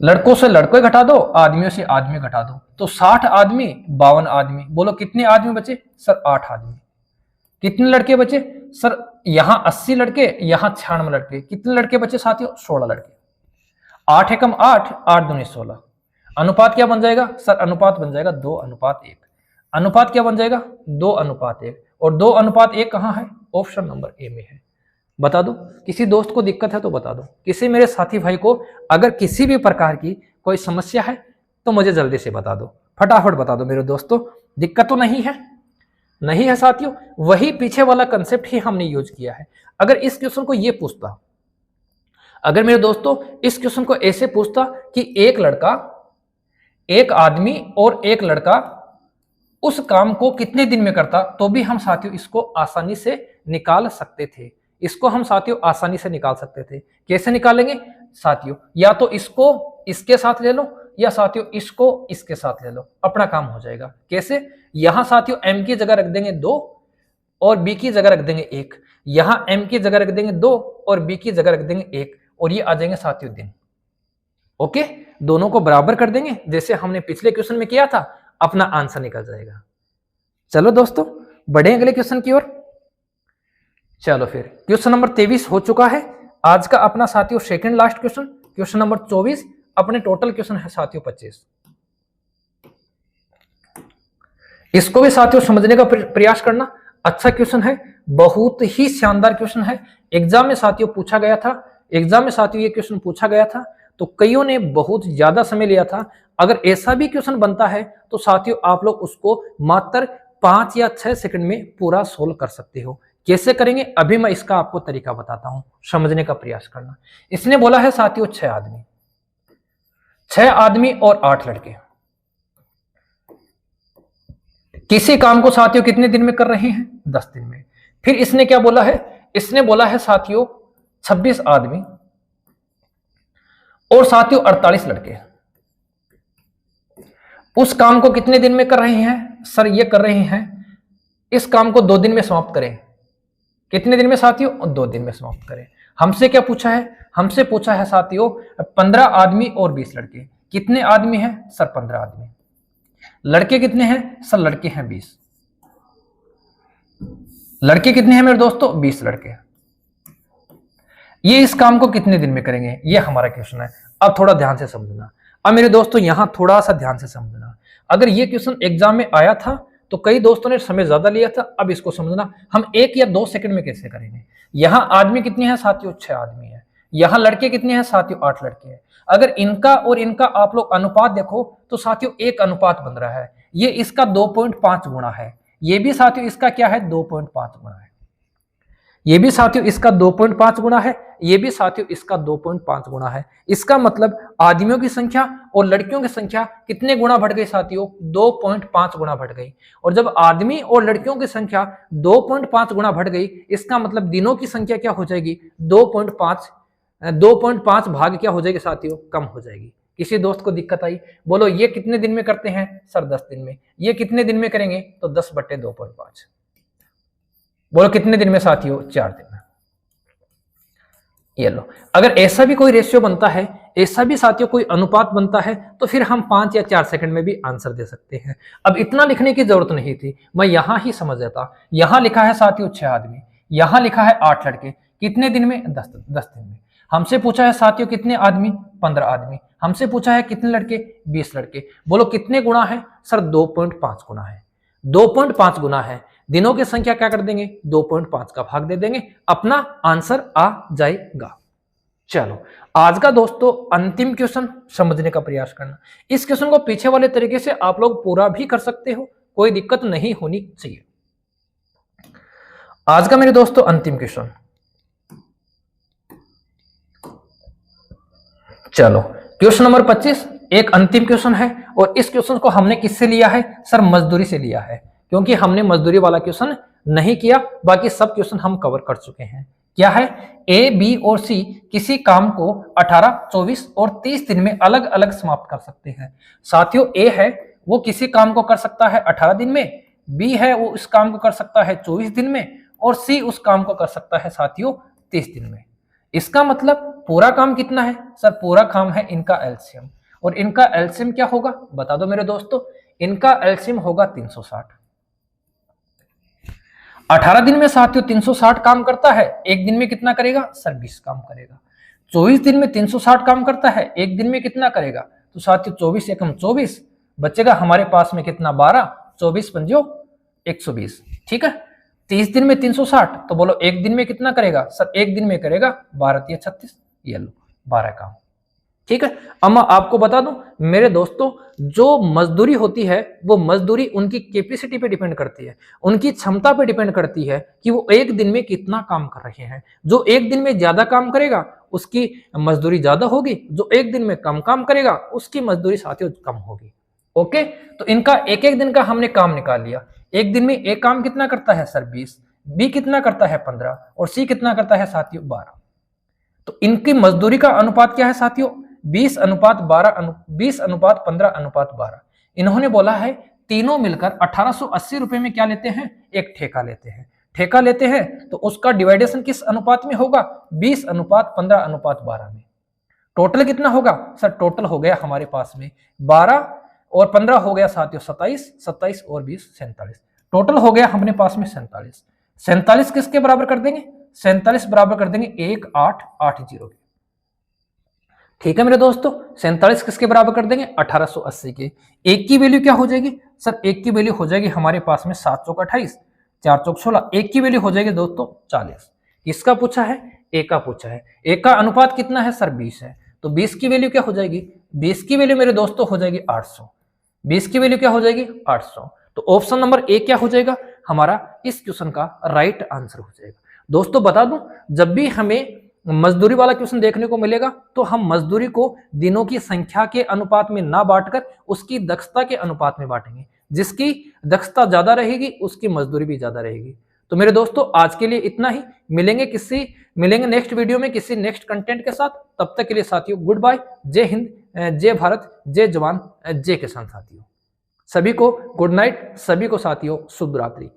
लड़कों से लड़के घटा दो, आदमियों से आदमी घटा दो, तो 60 आदमी 52 आदमी। बोलो कितने आदमी बचे सर, 8 आदमी। कितने लड़के बचे सर, यहां 80 लड़के, यहां 96 लड़के। कितने लड़के बचे साथियों, 16 लड़के। 8 एकम 8, 8 दूनी 16। अनुपात क्या बन जाएगा सर, अनुपात बन जाएगा 2:1। अनुपात क्या बन जाएगा, 2:1। और 2:1 कहां है, ऑप्शन नंबर ए में है। बता दो, किसी दोस्त को दिक्कत है तो बता दो, किसी मेरे साथी भाई को अगर किसी भी प्रकार की कोई समस्या है तो मुझे जल्दी से बता दो, फटाफट बता दो मेरे दोस्तों। दिक्कत तो नहीं है, नहीं है साथियों। वही पीछे वाला कंसेप्ट ही हमने यूज किया है। अगर इस क्वेश्चन को ये पूछता, अगर मेरे दोस्तों इस क्वेश्चन को ऐसे पूछता कि एक लड़का, एक आदमी और एक लड़का उस काम को कितने दिन में करता, तो भी हम साथियों इसको आसानी से निकाल सकते थे। इसको हम साथियों आसानी से निकाल सकते थे। कैसे निकालेंगे साथियों, या तो इसको इसके साथ ले लो, या साथियों इसको इसके साथ ले लो, अपना काम हो जाएगा। कैसे, यहां साथियों m की जगह रख देंगे 2 और b की जगह रख देंगे 1। यहां m की जगह रख देंगे 2 और b की जगह रख देंगे 1, और ये आ जाएंगे साथियों दिन। ओके, दोनों को बराबर कर देंगे जैसे हमने पिछले क्वेश्चन में किया था, अपना आंसर निकल जाएगा। चलो दोस्तों बढ़े अगले क्वेश्चन की ओर। चलो फिर क्वेश्चन नंबर 23 हो चुका है आज का अपना साथियों second last question. Question number 24, अपने टोटल क्वेश्चन है साथियों 25। इसको भी साथियों समझने का प्रयास करना। अच्छा क्वेश्चन है, बहुत ही शानदार क्वेश्चन है। एग्जाम में साथियों पूछा गया था, एग्जाम में साथियों ये क्वेश्चन पूछा गया था, तो कईयों ने बहुत ज्यादा समय लिया था। अगर ऐसा भी क्वेश्चन बनता है तो साथियों आप लोग उसको मात्र 5 या 6 सेकंड में पूरा सोल्व कर सकते हो। कैसे करेंगे अभी मैं इसका आपको तरीका बताता हूं, समझने का प्रयास करना। इसने बोला है साथियों 6 आदमी, 6 आदमी और 8 लड़के किसी काम को साथियों कितने दिन में कर रहे हैं, 10 दिन में। फिर इसने क्या बोला है, इसने बोला है साथियों 26 आदमी और साथियों 48 लड़के उस काम को कितने दिन में कर रहे हैं सर, ये कर रहे हैं इस काम को 2 दिन में समाप्त करें। कितने दिन में साथियों, 2 दिन में समाप्त करें। हमसे क्या पूछा है, हमसे पूछा है साथियों 15 आदमी और 20 लड़के। कितने आदमी हैं सर, 15 आदमी। लड़के कितने हैं सर, लड़के हैं 20। लड़के कितने हैं मेरे दोस्तों, 20 लड़के। ये इस काम को कितने दिन में करेंगे, ये हमारा क्वेश्चन है। अब थोड़ा ध्यान से समझना। अब मेरे दोस्तों यहां थोड़ा सा ध्यान से समझना। अगर ये क्वेश्चन एग्जाम में आया था तो कई दोस्तों ने समय ज्यादा लिया था। अब इसको समझना, हम 1 या 2 सेकंड में कैसे करेंगे। यहां आदमी कितने हैं साथियों, 6 आदमी है। यहां लड़के कितने हैं साथियों, 8 लड़के हैं। अगर इनका और इनका आप लोग अनुपात देखो तो साथियों 1 अनुपात बन रहा है। ये इसका 2.5 गुना है, ये भी साथियों इसका क्या है, 2.5 गुना है। ये भी साथियों इसका 2.5 गुना है, ये भी साथियों इसका 2.5 गुना है। इसका मतलब आदमियों की संख्या और लड़कियों की संख्या कितने गुना बढ़ गई साथियों, 2.5 गुना बढ़ गई। और जब आदमी और लड़कियों की संख्या 2.5 गुना बढ़ गई, इसका मतलब दिनों की संख्या क्या हो जाएगी, 2.5 भाग क्या हो जाएगी साथियों, कम हो जाएगी। किसी दोस्त को दिक्कत आई, बोलो ये कितने दिन में करते हैं सर, 10 दिन में। ये कितने दिन में करेंगे तो 10/2.5। बोलो कितने दिन में साथियों, 4 दिन में। ये लो, अगर ऐसा भी कोई रेशियो बनता है, ऐसा भी साथियों कोई अनुपात बनता है तो फिर हम 5 या 4 सेकंड में भी आंसर दे सकते हैं। अब इतना लिखने की जरूरत नहीं थी, मैं यहां ही समझ जाता। यहां लिखा है साथियों 6 आदमी, यहां लिखा है 8 लड़के, कितने दिन में? 10 दिन में। हमसे पूछा है साथियों कितने आदमी? 15 आदमी। हमसे पूछा है कितने लड़के? 20 लड़के। बोलो कितने गुना है? सर 2.5 गुना है। 2.5 गुना है। दिनों की संख्या क्या कर देंगे? 2.5 का भाग दे देंगे, अपना आंसर आ जाएगा। चलो आज का दोस्तों अंतिम क्वेश्चन समझने का प्रयास करना। इस क्वेश्चन को पीछे वाले तरीके से आप लोग पूरा भी कर सकते हो, कोई दिक्कत नहीं होनी चाहिए। आज का मेरे दोस्तों अंतिम क्वेश्चन, चलो क्वेश्चन नंबर 25 एक अंतिम क्वेश्चन है और इस क्वेश्चन को हमने किससे लिया है? सर मजदूरी से लिया है, क्योंकि हमने मजदूरी वाला क्वेश्चन नहीं किया, बाकी सब क्वेश्चन हम कवर कर चुके हैं। क्या है? ए, बी और सी किसी काम को 18, 24 और 30 दिन में अलग अलग समाप्त कर सकते हैं। साथियों ए है वो किसी काम को कर सकता है 18 दिन में, बी है वो इस काम को कर सकता है 24 दिन में और सी उस काम को कर सकता है साथियों 30 दिन में। इसका मतलब पूरा काम कितना है? सर पूरा काम है इनका एलसीएम, और इनका एलसीएम क्या होगा बता दो मेरे दोस्तों? इनका एलसीएम होगा 360। 18 दिन में साथियों 360 काम करता है, एक दिन में कितना करेगा? सर 20 काम करेगा। 24 दिन में 360 काम करता है, एक दिन में कितना करेगा? तो साथियों 24 एकम 24 बचेगा हमारे पास में कितना? 12, 24 पंजो 120। ठीक है, 30 दिन में 360, तो बोलो एक दिन में कितना करेगा? सर एक दिन में करेगा 12 या 36, ये लो 12 काम। ठीक है, अब मैं आपको बता दूं मेरे दोस्तों, जो मजदूरी होती है वो मजदूरी उनकी कैपेसिटी पे डिपेंड करती है, उनकी क्षमता पे डिपेंड करती है कि वो एक दिन में कितना काम कर रहे हैं। जो एक दिन में ज्यादा काम करेगा उसकी मजदूरी ज्यादा होगी, जो एक दिन में कम काम करेगा उसकी मजदूरी साथियों कम होगी। ओके, तो इनका एक एक दिन का हमने काम निकाल लिया। एक दिन में एक काम कितना करता है? सर 20, बी कितना करता है? 15 और सी कितना करता है साथियों? 12। तो इनकी मजदूरी का अनुपात क्या है साथियों? 20 अनुपात 12, 20 अनुपात 15 अनुपात 12। इन्होंने बोला है तीनों मिलकर 1880 रुपए में क्या लेते हैं? एक ठेका लेते हैं। ठेका लेते हैं तो उसका डिवाइडेशन किस अनुपात में होगा? 20 अनुपात 15 अनुपात 12 में। टोटल कितना होगा? सर टोटल हो गया हमारे पास में 12 और 15 हो गया साथियों 27, 27 और 20 47। टोटल हो गया हमारे पास में 47। 47 किसके बराबर कर देंगे? 47 बराबर कर देंगे 1880 के। ठीक है मेरे दोस्तों, 47 किसके बराबर कर देंगे? 1880 के। एक की वैल्यू क्या हो जाएगी? सर एक की वैल्यू हो जाएगी हमारे पास में 7 चौक 28, 4 चौक 16। एक की वैल्यू हो जाएगी दोस्तों 40। किसका पूछा है? एक का पूछा है। एक का अनुपात कितना है? सर 20 है, तो 20 की वैल्यू क्या हो जाएगी? 20 की वैल्यू मेरे दोस्तों हो जाएगी 800। 20 की वैल्यू क्या हो जाएगी? 800। तो ऑप्शन नंबर ए क्या हो जाएगा हमारा इस क्वेश्चन का राइट आंसर हो जाएगा। दोस्तों बता दूं, जब भी हमें मजदूरी वाला क्वेश्चन देखने को मिलेगा तो हम मजदूरी को दिनों की संख्या के अनुपात में ना बांटकर उसकी दक्षता के अनुपात में बांटेंगे। जिसकी दक्षता ज्यादा रहेगी उसकी मजदूरी भी ज्यादा रहेगी। तो मेरे दोस्तों आज के लिए इतना ही, मिलेंगे नेक्स्ट वीडियो में किसी नेक्स्ट कंटेंट के साथ। तब तक के लिए साथियों गुड बाय, जय हिंद, जय भारत, जय जवान, जय किसान। साथियों सभी को गुड नाइट, सभी को साथियों शुभ रात्रि।